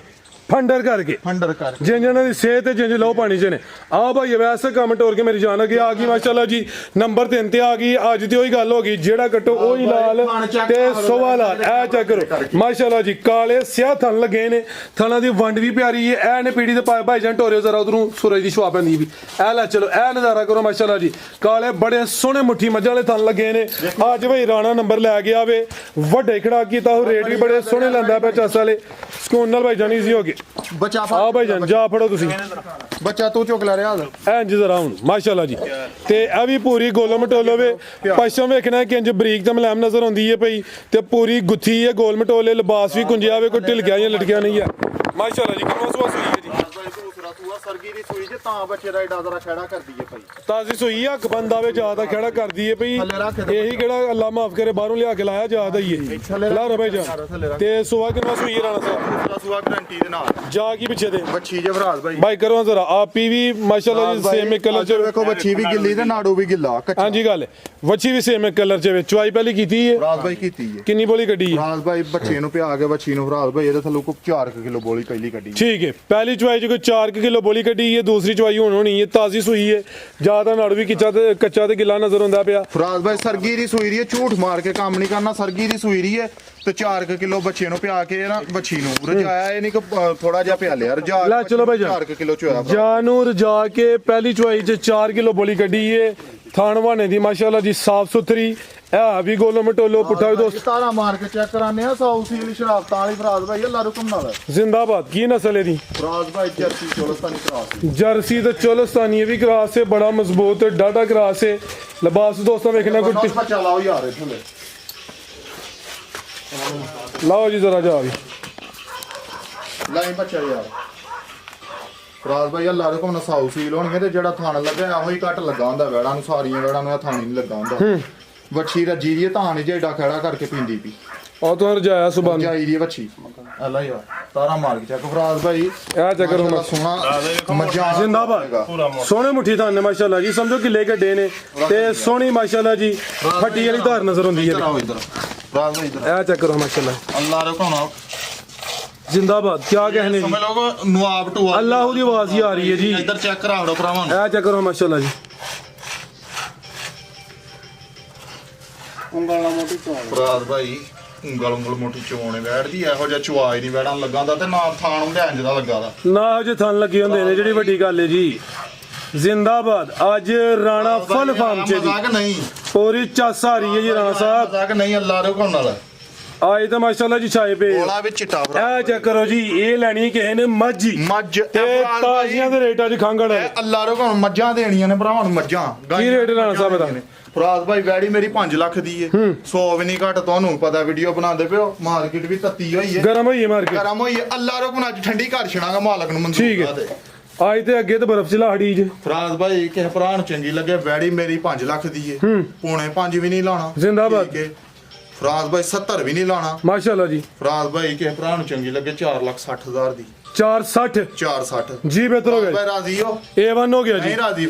ਫੰਡਰ ਕਰਕੇ ਫੰਡਰ ਕਰ ਜਿੰਨਾਂ ਦੀ ਸਿਹਤ ਤੇ ਜਿੰਜ ਲੋ ਪਾਣੀ ਚ ਨੇ ਆ ਭਾਈ ਵੈਸੇ ਕੰਮ ਟੋਰ ਕੇ ਮੇਰੀ ਜਾਨ ਅੱਗੇ ਆ ਗਈ ਮਾਸ਼ਾਅੱਲਾ ਜੀ ਨੰਬਰ 3 ਤੇ ਆ ਗਈ ਅੱਜ ਦੀ ਉਹੀ ਗੱਲ ਹੋ ਗਈ ਜਿਹੜਾ ਕੱਟੋ ਉਹੀ ਲਾਲ ਤੇ ਸੋਵਾ ਲਾਲ ਇਹ ਚੈੱਕ ਕਰੋ ਮਾਸ਼ਾਅੱਲਾ ਜੀ ਕਾਲੇ ਸਿਆਹ ਥਣ ਲੱਗੇ ਨੇ ਥਣਾ ਦੀ ਵੰਡ ਵੀ ਪਿਆਰੀ ਹੈ ਇਹ ਨੇ ਪੀੜੀ ਤੇ ਭਾਈ ਜਾਨ ਟੋਰਿਓ ਜ਼ਰਾ ਉਧਰੋਂ ਸੂਰਜ ਦੀ ਛੁਆ ਪੈਂਦੀ ਵੀ ਇਹ ਲੈ ਚਲੋ ਇਹ ਨਜ਼ਾਰਾ ਕਰੋ ਮਾਸ਼ਾਅੱਲਾ ਜੀ ਕਾਲੇ ਬੜੇ ਸੋਹਣੇ ਮੁੱਠੀ ਮੱਝਾਂ ਵਾਲੇ ਥਣ ਲੱਗੇ ਨੇ ਅੱਜ ਭਾਈ ਰਾਣਾ ਨੰਬਰ ਲੈ ਕੇ ਆਵੇ ਵੱਡੇ ਖੜਾ ਕੀਤਾ ਉਹ ਰੇਟ ਵੀ ਬੜੇ ਸੋਹਣੇ ਲੈਂਦਾ ਪਿਆ ਚੱਸ ਵਾਲੇ ਸਕੂਨ ਨਾਲ ਭਾਈ ਜਾਨੀ ਸੀ ਹੋ ਗਏ ਬੱਚਾ ਆ ਭਾਈ ਜਾਨ ਜਾ ਫੜੋ ਤੁਸੀਂ ਬੱਚਾ ਤੂੰ ਚੁੱਕ ਲੈ ਰਿਹਾ ਇੰਜ ਜ਼ਰਾ ਹੁਣ ਮਾਸ਼ਾਅੱਲਾ ਜੀ ਤੇ ਇਹ ਵੀ ਪੂਰੀ ਗੋਲੋ ਮਟੋਲੋ ਵੇ ਪਛਮ ਵੇਖਣਾ ਕਿ ਇੰਜ ਬਰੀਕ ਤੇ ਮਲੈਮ ਨਜ਼ਰ ਆਉਂਦੀ ਹੈ ਪਈ ਤੇ ਪੂਰੀ ਗੁੱਥੀ ਹੈ ਗੋਲ ਮਟੋਲੇ ਲਿਬਾਸ ਵੀ ਕੁੰਜਿਆ ਵੇ ਕੋਈ ਢਿਲਕਿਆ ਜਾਂ ਲਟਕਿਆ ਨਹੀਂ ਹੈ ਮਾਸ਼ਾਅੱਲਾ ਜੀ ਕਿੰਨਾ ਸੁਆ ਸੂਈ ਹੈ ਜੀ ਦੂਸਰਾ ਸੂਆ ਸਰਗੀ ਦੀ ਸੂਈ ਜੇ ਤਾਂ ਬੱਚੇ ਦਾ ਏਡਾ ਜ਼ਰਾ ਖੜਾ ਕਰਦੀ ਹੈ ਭਾਈ ਤਾਜ਼ੀ ਸੂਈ ਹੱਕ ਬੰਦਾ ਵੇ ਜ਼ਿਆਦਾ ਖੜਾ ਕਰਦੀ ਹੈ ਪਈ ਇਹੀ ਕਿਹੜਾ ਅੱਲਾ ਮਾਫ ਕਰੇ ਬਾਹਰੋਂ ਲਿਆ ਕੇ ਲਾਇਆ ਜ਼ਿਆਦਾ ਹੀ ਹੈ ਲਾ ਰੋ ਭਾਈ ਜਾਨ ਤੇ ਸੁਆ ਕਿੰਨਾ ਸੂਈ ਰਾਣਾ ਸਾਹਿਬ ਦੂਸਰਾ ਸੂਆ ਗਰੰਟੀ ਦੇ ਨਾਲ ਜਾ ਕੀ ਪਿੱਛੇ ਦੇ ਬੱਚੀ ਜਵਰਾਜ ਭਾਈ ਭਾਈ ਕਰੋ ਜ਼ਰਾ ਆਪੀ ਵੀ ਮਾਸ਼ਾਅੱਲਾ ਜੀ ਸੇਮ ਕਲਰ ਚ ਵੇਖੋ ਬੱਚੀ ਵੀ ਗਿੱਲੀ ਤੇ ਨਾੜੂ ਵੀ ਗਿੱਲਾ ਹਾਂਜੀ ਗੱਲ ਵੱਛੀ ਵੀ ਸੇਮ ਕਲਰ ਚ ਵਿੱਚ ਚੁਆਈ ਪਹਿਲੀ ਕੀਤੀ ਹੈ ਰਾਜ ਭਾਈ ਕੀਤੀ ਹੈ ਕਿੰਨੀ ਬੋਲੀ ਕੱਢੀ ਹੈ ਰਾਜ ਭਾਈ ਬੱਚੇ ਨੂੰ ਪਿਆ ਕੇ ਬੱਚੀ ਨੂੰ ਰਾਜ ਭਾਈ ਇਹਦੇ ਥੱਲੋਂ ਕੋ 4 ਕਿਲੋ ਬੋਲੀ ਪਹਿਲੀ ਕੱਢੀ ਠੀਕ ਹੈ ਪਹਿਲੀ ਚੁਆਈ ਚ ਕੋਈ 4 ਕਿਲੋ ਬੋਲੀ ਕੱਢੀ ਹੈ ਦੂਸਰੀ ਚੁਆਈ ਹੁਣ ਹੋਣੀ ਹੈ ਤਾਜ਼ੀ ਸੂਈ ਹੈ ਜ਼ਿਆਦਾ ਨੜ ਵੀ ਕੱਚਾ ਤੇ ਗਿੱਲਾ ਨਜ਼ਰ ਆਉਂਦਾ ਪਿਆ ਰਾਜ ਭਾਈ ਸਰਗੀ ਦੀ ਸੂਈ ਰਹੀ ਹੈ ਝੂਠ ਮਾਰ ਕੇ ਕੰਮ ਨਹੀਂ ਕਰਨਾ ਸਰਗੀ ਦੀ ਸੂਈ ਰਹੀ ਹੈ ਤੇ 4 ਕਿਲੋ ਬੱਚੇ ਨੂੰ ਪਿਆ ਕੇ ਨਾ ਬੱਚੀ ਨੂੰ ਰਜਾਇਆ ਇਹ ਨਹੀਂ ਕਿ ਥੋੜਾ ਜਿਹਾ ਪਿਆ ਲਿਆ ਰਜਾ ਲੈ ਚਲੋ ਭਾਈ 4 ਕਿਲੋ ਚੋਇਆ ਜਾਨ ਨੂੰ ਰਜਾ ਕੇ ਪਹਿਲੀ ਚੁਆਈ ਚ 4 ਕਿਲੋ ਬੋਲੀ ਕੱਢੀ ਹੈ ਥਾਣ ਵਾਣੇ ਦੀ ਮਾਸ਼ਾਅੱਲਾ ਜੀ ਸਾਫ ਸੁਥਰੀ ਇਹ ਵੀ ਗੋਲੋ ਮਟੋਲੋ ਪੁੱਠਾ ਵੀ ਦੋਸਤ ਤਾਰਾ ਮਾਰ ਕੇ ਚੈੱਕ ਕਰਾਨੇ ਆ ਸਾਊਥ ਸੀਲ ਸ਼ਰਾਬਤਾਂ ਵਾਲੀ ਫਰਾਜ਼ ਭਾਈ ਅੱਲਾ ਰੁਕਮ ਨਾਲ ਜ਼ਿੰਦਾਬਾਦ ਕੀ ਨਸਲ ਇਹਦੀ ਫਰਾਜ਼ ਭਾਈ ਜਰਸੀ ਚੋਲਸਤਾਨੀ ਕਰਾਸ ਜਰਸੀ ਤੇ ਚੋਲਸਤਾਨੀ ਇਹ ਵੀ ਕਰਾਸ ਹੈ ਬੜਾ ਮਜ਼ਬੂਤ ਡਾਡਾ ਕਰਾਸ ਹੈ ਲਿਬਾਸ ਦੋਸਤਾਂ ਵੇਖਣਾ ਕੋਈ ਬੱਚਾ ਲਾਓ ਯਾਰ ਇੱਥੇ ਲਾਓ ਜੀ ਜ਼ਰਾ ਜਾ ਵੀ ਲਾਈ ਬੱਚਾ ਯਾਰ ਫਰਾਜ਼ ਭਾਈ ਅੱਲਾ ਰੁਕਮ ਨਾਲ ਸਾਊਥ ਸੀਲ ਹੋਣਗੇ ਤੇ ਜਿਹੜਾ ਥਾਣ ਲੱਗਾ ਇਹੋ ਹੀ ਘੱਟ ਲੱਗਾ ਹੁੰਦਾ ਵੈੜਾਂ ਨੂੰ ਸਾਰੀਆਂ ਵੈੜਾਂ ਨੂੰ ਇਹ ਥਾਣ ਨਹੀਂ ਲੱਗਾ ਹੁੰਦਾ ਵੱਛੀ ਰੱਜੀ ਦੀ ਧਾਨ ਜਿਹੜਾ ਖੜਾ ਕਰਕੇ ਪੀਂਦੀ ਪਈ ਉਹ ਤੋਂ ਰਜਾਇਆ ਸੁਬੰਦ ਜਾਈ ਦੀ ਵੱਛੀ ਅੱਲਾ ਯਾਰ ਤਾਰਾ ਮਾਰ ਕੇ ਚੱਕ ਫਰਾਜ਼ ਭਾਈ ਇਹ ਚੱਕਰ ਹੁਣ ਸੋਹਣਾ ਮੱਝਾਂ ਜ਼ਿੰਦਾਬਾਦ ਸੋਹਣੇ ਮੁੱਠੀ ਥਾਨ ਨੇ ਮਾਸ਼ਾਅੱਲਾ ਜੀ ਸਮਝੋ ਕਿ ਲੈ ਗੱਡੇ ਨੇ ਤੇ ਸੋਹਣੀ ਮਾਸ਼ਾਅੱਲਾ ਜੀ ਫੱਟੀ ਵਾਲੀ ਧਾਰ ਨਜ਼ਰ ਆਉਂਦੀ ਹੈ ਫਰਾਜ਼ ਭਾਈ ਇਹ ਚੱਕਰ ਹੋ ਮਾਸ਼ਾਅੱਲਾ ਅੱਲਾ ਰੁਕਾਉਣਾ ਜ਼ਿੰਦਾਬਾਦ ਕੀ कहने जी ਸਮਝ ਲੋਗੋ ਨਵਾਬ ਟੂ अल्लाह ਦੀ ਆਵਾਜ਼ ਹੀ ਆ ਰਹੀ ਹੈ ਜੀ ਇੱਧਰ ਚੈੱਕ ਕਰਾ ਹੜੋ ਭਰਾਵਾਂ ਇਹ ਚੱਕਰ ਹੋ ਮਾਸ਼ਾਅੱਲਾ ਜੀ ਫਰਾਜ਼ ਭਾਈ ਉਂਗਲ ਮੋਟੀ ਚੋਣੇ ਬੈਠਦੀ ਇਹੋ ਜਿਹਾ ਚਵਾਈ ਨਹੀਂ ਬੈਠਣ ਲੱਗਾ ਦਾ ਤੇ ਨਾ ਥਾਣ ਹੁੰਦੇ ਇੰਜ ਦਾ ਲੱਗਾ ਦਾ ਨਾ ਜੇ ਥਣ ਲੱਗੇ ਹੁੰਦੇ ਨੇ ਜਿਹੜੀ ਵੱਡੀ ਗੱਲ ਹੈ ਜੀ ਜ਼ਿੰਦਾਬਾਦ ਅੱਜ ਰਾਣਾ ਫੁੱਲ ਫਾਰਮ ਚ ਜੀ ਮਜ਼ਾਕ ਨਹੀਂ ਪੂਰੀ ਚੱਸ ਆ ਰਹੀ ਹੈ ਜੀ ਰਾਣਾ ਸਾਹਿਬ ਮਜ਼ਾਕ ਨਹੀਂ ਅੱਲਾ ਰੁਕਾਉਣ ਵਾਲਾ ਆਏ ਤਾਂ ਮਾਸ਼ਾਅੱਲਾ ਜੀ ਛਾਏ ਪਏ ਬੋਲਾ ਵਿੱਚ ਚਿੱਟਾ ਇਹ ਚੱਕਰ ਜੀ ਇਹ ਲੈਣੀ ਕਿਸੇ ਨੇ ਮੱਝੀ ਮੱਝ ਤੇ ਤਾਜ਼ੀਆਂ ਦੇ ਰੇਟਾਂ 'ਚ ਖਾਂਗਣ ਅੱਲਾ ਰੁਕਾਉਣ ਮੱਝਾਂ ਦੇਣੀਆਂ ਨੇ ਭਰਾਵਾਂ ਨੂੰ ਮੱਝਾਂ ਕੀ ਰੇਟ ਰਾਣਾ ਸਾਹਿਬ ਦਾ ਫਰਾਜ਼ ਭਾਈ ਵੈੜੀ ਮੇਰੀ 5 ਲੱਖ ਦੀ ਏ 100 ਵੀ ਨਹੀਂ ਘੱਟ ਤੁਹਾਨੂੰ ਪਤਾ ਵੀਡੀਓ ਬਣਾਉਂਦੇ ਪਿਓ ਮਾਰਕੀਟ ਵੀ ਤੱਤੀ ਹੋਈ ਏ ਗਰਮ ਹੋਈ ਹੈ ਮਾਰਕੀਟ ਗਰਮ ਹੋਈ ਏ ਅੱਲਾ ਰੁਕਣ ਅੱਜ ਠੰਡੀ ਘਰ ਛਣਾਗਾ ਮਾਲਕ ਨੂੰ ਮਨਜ਼ੂਰ ਠੀਕ ਹੈ ਅੱਜ ਤੇ ਅੱਗੇ ਤੇ ਬਰਫ਼ ਚ ਲਾਹੜੀ ਚ ਫਰਾਜ਼ ਭਾਈ ਕਿਸੇ ਭਰਾ ਨੂੰ ਚੰਗੀ ਲੱਗੇ ਵੈੜੀ ਮੇਰੀ 5 ਲੱਖ ਦੀ ਏ ਪੌਣੇ 5 ਵੀ ਨਹੀਂ ਲਾਣਾ ਜ਼ਿੰਦਾਬਾਦ ਠੀਕ ਏ ਫਰਾਜ਼ ਭਾਈ 70 ਵੀ ਨਹੀਂ ਲਾਣਾ ਮਾਸ਼ਾਅੱਲਾ ਜੀ ਫਰਾਜ਼ ਭਾਈ ਕਿਸੇ ਭਰਾ ਨੂੰ ਚੰਗੀ ਲੱਗੇ 4,60,000 ਦੀ 460 460 ਜੀ ਬਿਹਤਰ ਹੋ ਗਿਆ ਭਾਈ ਰਾਜ਼ੀ ਹੋ A1 ਹੋ ਗਿਆ ਜੀ ਨਹੀਂ ਰਾਜ਼ੀ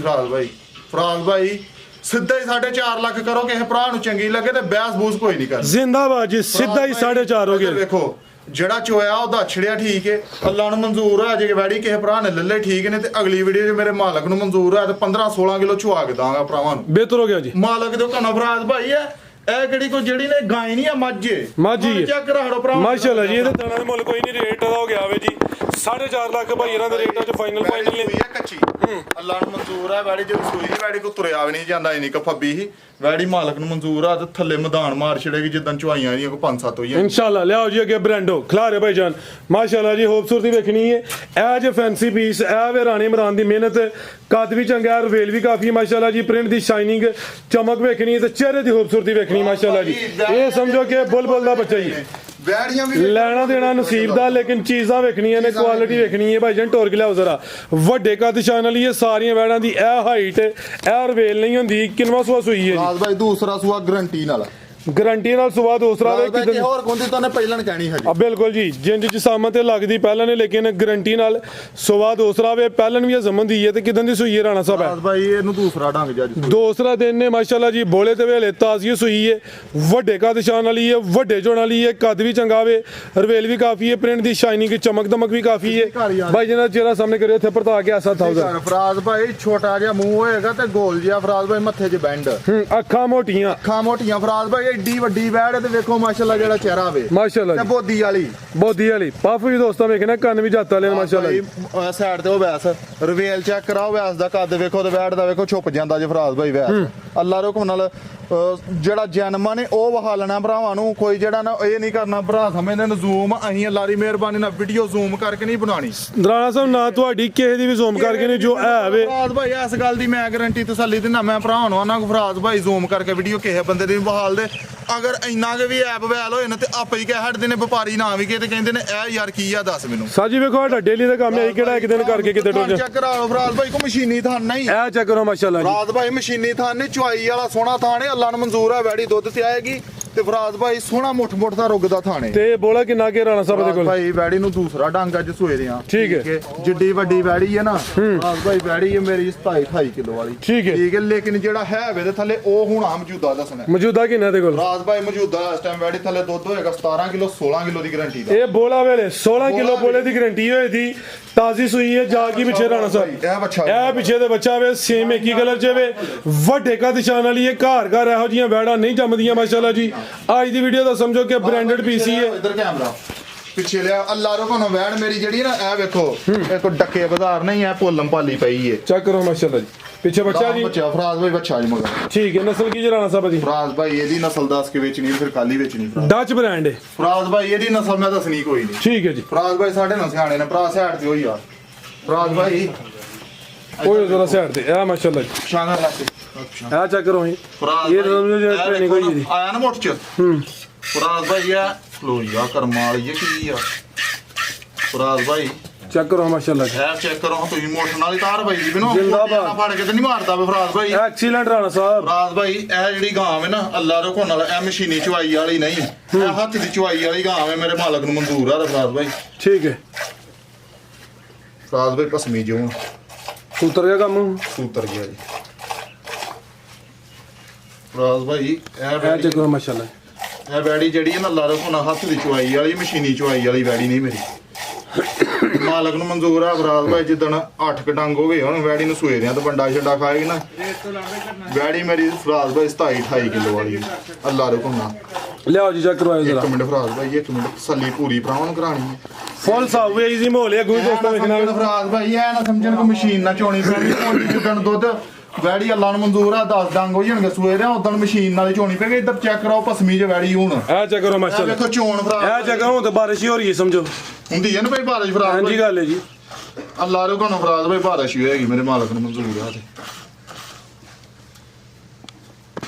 ਫਰਾਜ਼ ਭਾਈ ਸਿੱਧਾ ਹੀ 4.5 ਲੱਖ ਕਰੋ ਕਿਸੇ ਭਰਾ ਨੂੰ ਚੰਗੀ ਲੱਗੇ ਤੇ ਬਹਿਸ ਬੂਸ ਕੋਈ ਨਹੀਂ ਕਰਨੀ ਜ਼ਿੰਦਾਬਾਦ ਜੀ ਸਿੱਧਾ ਹੀ 4.5 ਹੋ ਗਿਆ ਵੇਖੋ ਜਿਹੜਾ ਚੋਇਆ ਉਹਦਾ ਛੜਿਆ ਠੀਕ ਹੈ ਅੱਲਾ ਨੂੰ ਮਨਜ਼ੂਰ ਹੈ ਜੇ ਵੈੜੀ ਕਿਸੇ ਭਰਾ ਨੇ ਲੱਲੇ ਠੀਕ ਨੇ ਤੇ ਅਗਲੀ ਵੀਡੀਓ 'ਚ ਮੇਰੇ ਮਾਲਕ ਨੂੰ ਮਨਜ਼ੂਰ ਹੈ ਤੇ 15-16 ਕਿਲੋ ਚੁਆ ਕੇ ਦਾਂਗਾ ਭਰਾਵਾਂ ਨੂੰ ਬਿਹਤਰ ਹੋ ਗਿਆ ਜੀ ਮਾਲਕ ਦੇ ਘਨੋ ਫਰਾਜ਼ ਭਾਈ ਹੈ ਇਹ ਕਿਹੜੀ ਕੋਈ ਜਿਹੜੀ ਨੇ ਗਾਈ ਨਹੀਂ ਆ ਮੱਝੇ ਮਾਝੀ ਚੈੱਕ ਕਰਾ ਹੜੋ ਭਰਾ ਮਾਸ਼ਾਅੱਲਾ ਜੀ ਇਹਦੇ ਦਾਣਾ ਦਾ ਮੁੱਲ ਕੋਈ ਨਹੀਂ ਰੇਟ ਦਾ ਹੋ ਗਿਆ ਵੇ ਜੀ 4.5 ਲੱਖ ਭਾਈ ਇਹਨਾਂ ਦੇ ਰੇਟਾਂ 'ਚ ਫਾਈਨਲ ਨੇ ਸੂਈ ਹੈ ਕੱਚੀ ਅੱਲਾ ਨੂੰ ਮਨਜ਼ੂਰ ਹੈ ਵੈੜੀ ਜਦੋਂ ਸੂਈ ਦੀ ਵੈੜੀ ਕੋ ਤੁਰਿਆ ਵੀ ਨਹੀਂ ਜਾਂਦਾ ਇਨੀ ਕ ਫੱਬੀ ਹੀ ਵੈੜੀ ਮਾਲਕ ਨੂੰ ਮਨਜ਼ੂਰ ਆ ਤੇ ਥੱਲੇ ਮੈਦਾਨ ਮਾਰ ਛੜੇਗੀ ਜਿੱਦਾਂ ਚੁਆਈਆਂ ਦੀਆਂ ਕੋ 5-7 ਹੋਈਆਂ ਇਨਸ਼ਾਅੱਲਾ ਲਿਆਓ ਜੀ ਅੱਗੇ ਬ੍ਰਾਂਡੋ ਖਿਲਾਰੇ ਭਾਈ ਜਾਨ ਮਾਸ਼ਾਅੱਲਾ ਜੀ ਖੂਬਸੂਰਤੀ ਵੇਖਣੀ ਹੈ ਇਹ ਜੇ ਫੈਂਸੀ ਪੀਸ ਇਹ ਵੇ ਰਾਣੀ ਇਮਰਾਨ ਦੀ ਮਿਹਨਤ ਕੱਦ ਵੀ ਚੰਗਾ ਰਵੇਲ ਵੀ ਕਾਫੀ ਮਾਸ਼ਾਅੱਲਾ ਜੀ ਪ੍ਰਿੰਟ ਦੀ ਸ਼ਾਈਨਿੰਗ ਚਮਕ ਵੇਖਣੀ ਤੇ ਚਿਹਰੇ ਦੀ ਖੂਬਸੂਰਤੀ ਵੇਖਣੀ ਮਾਸ਼ਾਅੱਲਾ ਜੀ ਇਹ ਸਮਝੋ ਕਿ ਬੁਲਬੁਲ ਦਾ ਬੱਚਾ ਹੀ ਵੈੜੀਆਂ ਵੀ ਲੈਣਾ ਦੇਣਾ ਨਸੀਬ ਦਾ ਲੇਕਿਨ ਚੀਜ਼ਾਂ ਵੇਖਣੀਆਂ ਨੇ ਕੁਆਲਿਟੀ ਵੇਖਣੀ ਹੈ ਭਾਈ ਜਾਨ ਟੋਰ ਕੇ ਲਿਆਓ ਜ਼ਰਾ ਵੱਡੇ ਕੱਦ ਸ਼ਾਨ ਵਾਲੀ ਇਹ ਸਾਰੀਆਂ ਵੈੜਾਂ ਦੀ ਇਹ ਹਾਈਟ ਇਹ ਰਵੇਲ ਨਹੀਂ ਹੁੰਦੀ ਕਿੰਨਵਾਂ ਸੂਆ ਸੂਈ ਹੈ ਜੀ ਫਰਾਜ਼ ਭਾਈ ਦੂਸਰਾ ਸੂਆ ਗਰੰਟੀ ਨਾਲ ਗਾਰੰਟੀ ਨਾਲ ਸਵਾ ਦੂਸਰਾ ਵੇ ਬਾਈ ਕਿਦਾਂ ਹੋਰ ਕੋਂਦੀ ਤਾਂ ਨੇ ਪਹਿਲਾਂ ਕਹਿਣੀ ਹਜੇ ਆ ਬਿਲਕੁਲ ਜੀ ਜਿੰਦ ਚ ਸਾਮਤ ਤੇ ਲੱਗਦੀ ਪਹਿਲਾਂ ਨੇ ਲੇਕਿਨ ਗਾਰੰਟੀ ਨਾਲ ਸਵਾ ਦੂਸਰਾ ਵੇ ਪਹਿਲਾਂ ਵੀ ਜ਼ਮਨ ਦੀ ਹੈ ਤੇ ਕਿਦਾਂ ਦੀ ਸੂਈ ਹੈ ਰਾਣਾ ਸਾਹਿਬ ਰਾਜ ਬਾਈ ਇਹਨੂੰ ਦੂਸਰਾ ਢੰਗ ਜੱਜ ਦੂਸਰਾ ਦਿਨ ਨੇ ਮਾਸ਼ਾਅੱਲਾ ਜੀ ਬੋਲੇ ਤੇ ਵੇਲੇ ਤਾਜ਼ੀ ਸੂਈ ਹੈ ਵੱਡੇ ਕੱਦ ਸ਼ਾਨ ਵਾਲੀ ਹੈ ਵੱਡੇ ਜੋੜ ਵਾਲੀ ਹੈ ਕੱਦ ਵੀ ਚੰਗਾ ਵੇ ਰਵੇਲ ਵੀ ਕਾਫੀ ਹੈ ਪ੍ਰਿੰਟ ਦੀ ਸ਼ਾਈਨਿੰਗ ਚਮਕ ਦਮਕ ਵੀ ਕਾਫੀ ਹੈ ਬਾਈ ਜਿਹਨਾਂ ਚਿਹਰਾ ਸਾਹਮਣੇ ਕਰਿਓ ਇੱਥੇ ਪਰਤਾ ਕੇ 7000 ਫਰਾਜ਼ ਭਾਈ ਛੋਟਾ ਜਿਹਾ ਮੂੰਹ ਹੋਏਗਾ ਤੇ ਗੋਲ ਜਿਹਾ ਫਰਾਜ਼ ਭਾਈ ਮੱਥੇ 'ਚ ਬੈਂਡ ਅੱਖਾਂ ਮੋਟੀਆਂ ਅੱਖਾਂ ਮੋਟੀਆਂ ਫਰਾਜ਼ ਭਾਈ ਏਡੀ ਵੱਡੀ ਵੈੜ ਤੇ ਵੇਖੋ ਮਾਸ਼ਾਅੱਲਾ ਜਿਹੜਾ ਚਿਹਰਾ ਵੇ ਮਾਸ਼ਾਅੱਲਾ ਤੇ ਜੀ ਬੋਦੀ ਵਾਲੀ ਬੋਦੀ ਵਾਲੀ ਪਫ ਵੀ ਦੋਸਤਾਂ ਵੇਖਣਾ ਕੰਨ ਵੀ ਜੱਤ ਵਾਲੇ ਨੇ ਮਾਸ਼ਾਅੱਲਾ ਜੀ ਸਾਈਡ ਤੇ ਉਹ ਵੈਸ ਰਵੇਲ ਚੈੱਕ ਕਰਾਓ ਵੈਸ ਦਾ ਕੱਦ ਵੇਖੋ ਤੇ ਵੈੜ ਦਾ ਵੇਖੋ ਛੁਪ ਜਾਂਦਾ ਜੇ ਫਰਾਜ਼ ਭਾਈ ਵੈਸ ਅੱਲਾ ਰੋਕਮ ਨਾਲ ਜਿਹੜਾ ਜਨਮ ਨੇ ਉਹ ਵਹਾ ਲੈਣਾ ਭਰਾਵਾਂ ਨੂੰ ਕੋਈ ਜਿਹੜਾ ਨਾ ਇਹ ਨਹੀਂ ਕਰਨਾ ਭਰਾ ਸਮਝਦੇ ਨੇ ਜ਼ੂਮ ਅਸੀਂ ਅੱਲਾ ਦੀ ਮਿਹਰਬਾਨੀ ਨਾਲ ਵੀਡੀਓ ਜ਼ੂਮ ਕਰਕੇ ਨਹੀਂ ਬਣਾਣੀ ਰਾਣਾ ਸਾਹਿਬ ਨਾ ਤੁਹਾਡੀ ਕਿਸੇ ਦੀ ਵੀ ਜ਼ੂਮ ਕਰਕੇ ਨਹੀਂ ਜੋ ਹੈ ਵੇ ਫਰਾਜ਼ ਭਾਈ ਇਸ ਗੱਲ ਦੀ ਮੈਂ ਗਾਰੰਟੀ ਤਸੱਲੀ ਦਿੰਦਾ ਮੈਂ ਭਰਾ ਨੂੰ ਆਨਾ ਫਰਾਜ਼ ਭਾਈ ਜ਼ੂਮ ਕਰਕੇ ਵੀਡੀਓ ਕਿਸੇ ਬੰਦੇ ਦੀ ਬਹਾਲ ਦੇ ਅਗਰ ਇੰਨਾ ਕੇ ਵੀ ਐਪ ਵੈਲ ਹੋਏ ਨਾ ਤੇ ਆਪੇ ਹੀ ਕਹਿ ਹਟਦੇ ਨੇ ਵਪਾਰੀ ਨਾ ਵੀ ਤੇ ਕਹਿੰਦੇ ਨੇ ਇਹ ਯਾਰ ਕੀ ਆ ਦੱਸ ਮੈਨੂੰ ਸਾਜੀ ਵੇਖੋ ਸਾਡਾ ਡੇਲੀ ਦਾ ਕੰਮ ਹੈ ਕਿਹੜਾ ਇੱਕ ਦਿਨ ਕਰਕੇ ਕਿਤੇ ਟੁੱਟ ਜਾ ਚੈੱਕ ਕਰਾ ਲਓ ਫਰਾਜ਼ ਭਾਈ ਕੋ ਮਸ਼ੀਨੀ ਥਾਨ ਨਹੀਂ ਇਹ ਚੈੱਕ ਕਰੋ ਮਾਸ਼ਾਅੱਲਾ ਜੀ ਫਰਾਜ਼ ਭਾਈ ਮਸ਼ੀਨੀ ਥਾਨ ਨੇ ਚੁਆਈ ਵਾਲਾ ਸੋਹਣਾ ਥਾਨ ਹੈ ਅੱਲਾ ਨੂੰ ਮਨਜ਼ੂਰ ਹੈ ਵੈੜੀ ਦੁੱਧ ਤੇ ਆਏਗੀ ਤੇ ਫਰਾਜ਼ ਭਾਈ ਸੋਹਣਾ ਮੁੱਠ ਦਾ ਰੁੱਗ ਦਾ ਥਾਨ ਹੈ ਤੇ ਬੋਲਾ ਕਿੰਨਾ ਕੇ ਰਾਣਾ ਸਾਹਿਬ ਦੇ ਕੋਲ ਭਾਈ ਵੈੜੀ ਨੂੰ ਦੂਸਰਾ ਡੰਗ ਅੱਜ ਸੋਏ ਦੇ ਆ ਠੀਕ ਹੈ। ਜਿੱਡੀ ਵੱਡੀ ਵੈੜੀ ਹੈ ਨਾ ਫਰਾਜ਼ ਭਾਈ ਵੈੜੀ ਹੈ ਮੇਰੀ 27-28 ਕਿਲੋ ਵਾਲੀ ਠੀਕ ਹੈ ਲੇਕਿਨ ਜਿਹੜਾ ਹੈ ਵੇ ਦੇ ਥੱਲੇ ਉਹ ਹੁਣ ਆ ਮੌਜੂਦਾ ਦੱਸਣਾ ਮੌਜੂਦਾ ਕਿੰਨਾ ਦੇ ਕੋਲ ਫਰਾਜ਼ ਭਾਈ ਮੌਜੂਦਾ ਇਸ ਟਾਈਮ ਵੈੜੀ ਥੱਲੇ ਦੁੱਧ ਹੋਏਗਾ 17 ਕਿਲੋ 16 ਕਿਲੋ ਦੀ ਗਾਰੰਟੀ ਦਾ ਇਹ ਬੋਲਾ ਵੇਲੇ 16 ਕਿਲੋ ਬੋਲੇ ਦੀ ਗਾਰੰਟੀ ਹੋਈ ਦੀ ਤਾਜ਼ੀ ਸੂਈ ਹੈ ਜਾ ਕੇ ਪਿੱਛੇ ਰਾਣਾ ਸਾਹਿਬ ਇਹ ਬੱਚਾ ਇਹ ਪਿੱਛੇ ਦੇ ਬੱਚਾ ਵੇ ਸੇਮ ਇੱਕ ਹੀ ਕਲਰ ਚ ਵੇ ਵੱਡੇ ਕੱਦ ਸ਼ਾਨ ਵਾਲੀ ਇਹ ਘਰ ਘਰ ਇਹੋ ਜੀਆਂ ਵੈੜਾਂ ਨਹੀਂ ਜੰਮਦੀਆਂ ਮਾਸ਼ਾਅੱਲਾ ਜੀ ਅੱਜ ਦੀ ਵੀਡੀਓ ਦਾ ਸਮਝੋ ਕਿ ਬ੍ਰਾਂਡਡ ਪੀਸੀ ਹੈ ਇਧਰ ਕੈਮਰਾ ਪਿੱਛੇ ਲਿਆ ਅੱਲਾ ਰੋ ਕੋਨੋਂ ਵੈੜ ਮੇਰੀ ਜਿਹੜੀ ਨਾ ਇਹ ਵੇਖੋ ਇਹ ਕੋ ਡੱਕੇ ਬਾਜ਼ਾਰ ਨਹੀਂ ਹੈ ਭੋਲਮ ਭਾਲੀ ਪਈ ਹੈ ਚੈੱਕ ਕਰੋ ਮਾਸ਼ਾਅੱਲਾ ਜੀ ਪਿੱਛੇ ਬੱਚਾ ਜੀ ਬੱਚਾ ਫਰਾਜ਼ ਭਾਈ ਬੱਚਾ ਜੀ ਮਗਰ ਠੀਕ ਹੈ ਨਸਲ ਕੀ ਰਾਣਾ ਸਾਹਿਬ ਦੀ ਫਰਾਜ਼ ਭਾਈ ਇਹਦੀ ਨਸਲ ਦੱਸ ਕੇ ਵੇਚਣੀ ਫਿਰ ਕਾਲੀ ਵੇਚਣੀ ਡੱਚ ਬ੍ਰਾਂਡ ਹੈ ਫਰਾਜ਼ ਭਾਈ ਇਹਦੀ ਨਸਲ ਮੈਂ ਦੱਸਣੀ ਕੋਈ ਨਹੀਂ ਠੀਕ ਹੈ ਜੀ ਫਰਾਜ਼ ਭਾਈ ਸਾਡੇ ਨਾਲ ਸਿਆਣੇ ਨੇ ਭਰਾ ਸਾਈਡ ਤੇ ਹੋਈ ਯਾਰ ਫਰਾਜ਼ ਭਾਈ ਉਹ ਜ਼ਰਾ ਸਾਈਡ ਤੇ ਇਹ ਮਾਸ਼ਾਅੱਲਾ ਜੀ ਸ਼ਾਨਦਾਰ ਲੱਗਦੇ ਇਹ ਚੈੱਕ ਕਰੋ ਜੀ ਫਰਾਜ਼ ਇਹ ਸਮਝੋ ਜੇ ਟ੍ਰੇਨਿੰਗ ਹੋਈ ਜੀ ਆਇਆ ਨਾ ਮੋਟ ਚ ਫਰਾਜ਼ ਭਾਈ ਆ ਲੋ ਯਾ ਕਰਮਾਂ ਵਾਲੀ ਇਹ ਕੀ ਆ ਫਰਾਜ਼ ਭਾਈ ਚੈੱਕ ਕਰੋ ਮਾਸ਼ਾਅੱਲਾ ਜੀ ਇਹ ਚੈੱਕ ਕਰੋ ਤੁਸੀਂ ਮੋਟਰ ਨਾਲ ਹੀ ਤਾਰ ਭਾਈ ਜੀ ਮੈਨੂੰ ਜ਼ਿੰਦਾਬਾਦ। ਫੜ ਕੇ ਤੇ ਨਹੀਂ ਮਾਰਦਾ ਵੇ ਫਰਾਜ਼ ਭਾਈ ਐਕਸੀਲੈਂਟ ਰਾਣਾ ਸਾਹਿਬ ਫਰਾਜ਼ ਭਾਈ ਇਹ ਜਿਹੜੀ ਗਾਂ ਹੈ ਨਾ ਅੱਲਾ ਰੋਕੋ ਨਾਲ ਇਹ ਮਸ਼ੀਨੀ ਚੁਆਈ ਵਾਲੀ ਨਹੀਂ ਇਹ ਹੱਥ ਦੀ ਚੁਆਈ ਵਾਲੀ ਗਾਂ ਹੈ ਮੇਰੇ ਮਾਲਕ ਨੂੰ ਮਨਜ਼ੂਰ ਆ ਫਰਾਜ਼ ਭਾਈ ਠੀਕ ਹੈ ਫਰਾਜ਼ ਭਾਈ ਪਸਮੀ ਜਿਉਂ ਉਤਰ ਗਿਆ ਕੰਮ ਉਤਰ ਗਿਆ ਜੀ ਫਰਾਜ਼ ਭਾਈ ਇਹ ਚੈੱਕ ਕਰੋ ਮਾਸ਼ਾਅੱਲਾ ਇਹ ਵੈੜੀ ਜਿਹੜੀ ਹੈ ਨਾ ਅੱਲਾ ਰੋਕੋ ਨਾਲ ਹੱਥ ਦੀ ਚੁਆਈ ਵਾਲੀ ਮਸ਼ੀਨੀ ਚੁਆਈ ਵਾਲੀ ਵੈੜੀ ਨਹੀਂ ਮੇਰੀ ਮਾਲਕ ਨੂੰ ਮਨਜ਼ੂਰ ਆ ਫਰਾਜ਼ ਭਾਈ ਜਿੱਦਣ 8 ਕਟੰਗ ਹੋ ਗਏ ਹੁਣ ਵੈੜੀ ਨੂੰ ਸੂਏ ਰਿਆਂ ਤੇ ਬੰਡਾ ਛੱਡਾ ਖਾਏਗੀ ਨਾ ਵੈੜੀ ਮੇਰੀ ਫਰਾਜ਼ ਭਾਈ 27-28 ਕਿਲੋ ਵਾਲੀ ਅੱਲਾ ਰੋਕੋ ਨਾਲ ਲਿਆਓ ਜੀ ਚੈੱਕ ਕਰਵਾਓ ਜਰਾ ਇੱਕ ਮਿੰਟ ਫਰਾਜ਼ ਭਾਈ ਇੱਕ ਮਿੰਟ ਤਸੱਲੀ ਪੂਰੀ ਭਰਾਵਾਂ ਨੂੰ ਕਰਾਣੀ ਹੈ ਫੁੱਲ ਸਾਵੇ ਈਜ਼ੀ ਮਾਹੌਲ ਹੈ ਕੋਈ ਦੋਸਤਾਂ ਵੇਖਣਾ ਫਰਾਜ਼ ਭਾਈ ਐ ਨਾ ਸਮਝਣ ਕੋ ਮਸ਼ੀਨ ਨਾ ਚੋਣੀ ਪੈਣੀ ਕੋਈ ਜਿੱਦਣ ਦੁੱਧ ਵੈੜੀ ਅੱਲਾ ਨੂੰ ਮਨਜ਼ੂਰ ਆ 10 ਡੰਗ ਹੋ ਜਾਣਗੇ ਸੂਏ ਰਿਆਂ ਉਦੋਂ ਮਸ਼ੀਨ ਨਾਲ ਹੀ ਚੋਣੀ ਪੈਗੀ ਇੱਧਰ ਚੈੱਕ ਕਰਾਓ ਪਸਮੀ ਚ ਵੈੜੀ ਹੁਣ ਇਹ ਚੈੱਕ ਕਰੋ ਇਹ ਮਾਸ਼ਾਅੱਲਾ ਵੇਖੋ ਚੋਣ ਫਰਾਜ਼ ਇਹ ਚੈੱਕ ਕਰੋ ਤੇ ਬਾਰਿਸ਼ ਹੀ ਹੋ ਰਹੀ ਹੈ ਸਮਝੋ ਹੁੰਦੀ ਹੈ ਨਾ ਭਾਈ ਬਾਰਿਸ਼ ਫਰਾਜ਼ ਹਾਂਜੀ ਗੱਲ ਹੈ ਜੀ ਅੱਲਾ ਰੋ ਕੋਨੋਂ ਫਰਾਜ਼ ਭਾਈ ਬਾਰਿਸ਼ ਹੀ ਹੋਏਗੀ ਮੇਰੇ ਮਾਲਕ ਨੂੰ ਮਨਜ਼ੂਰ ਆ ਤੇ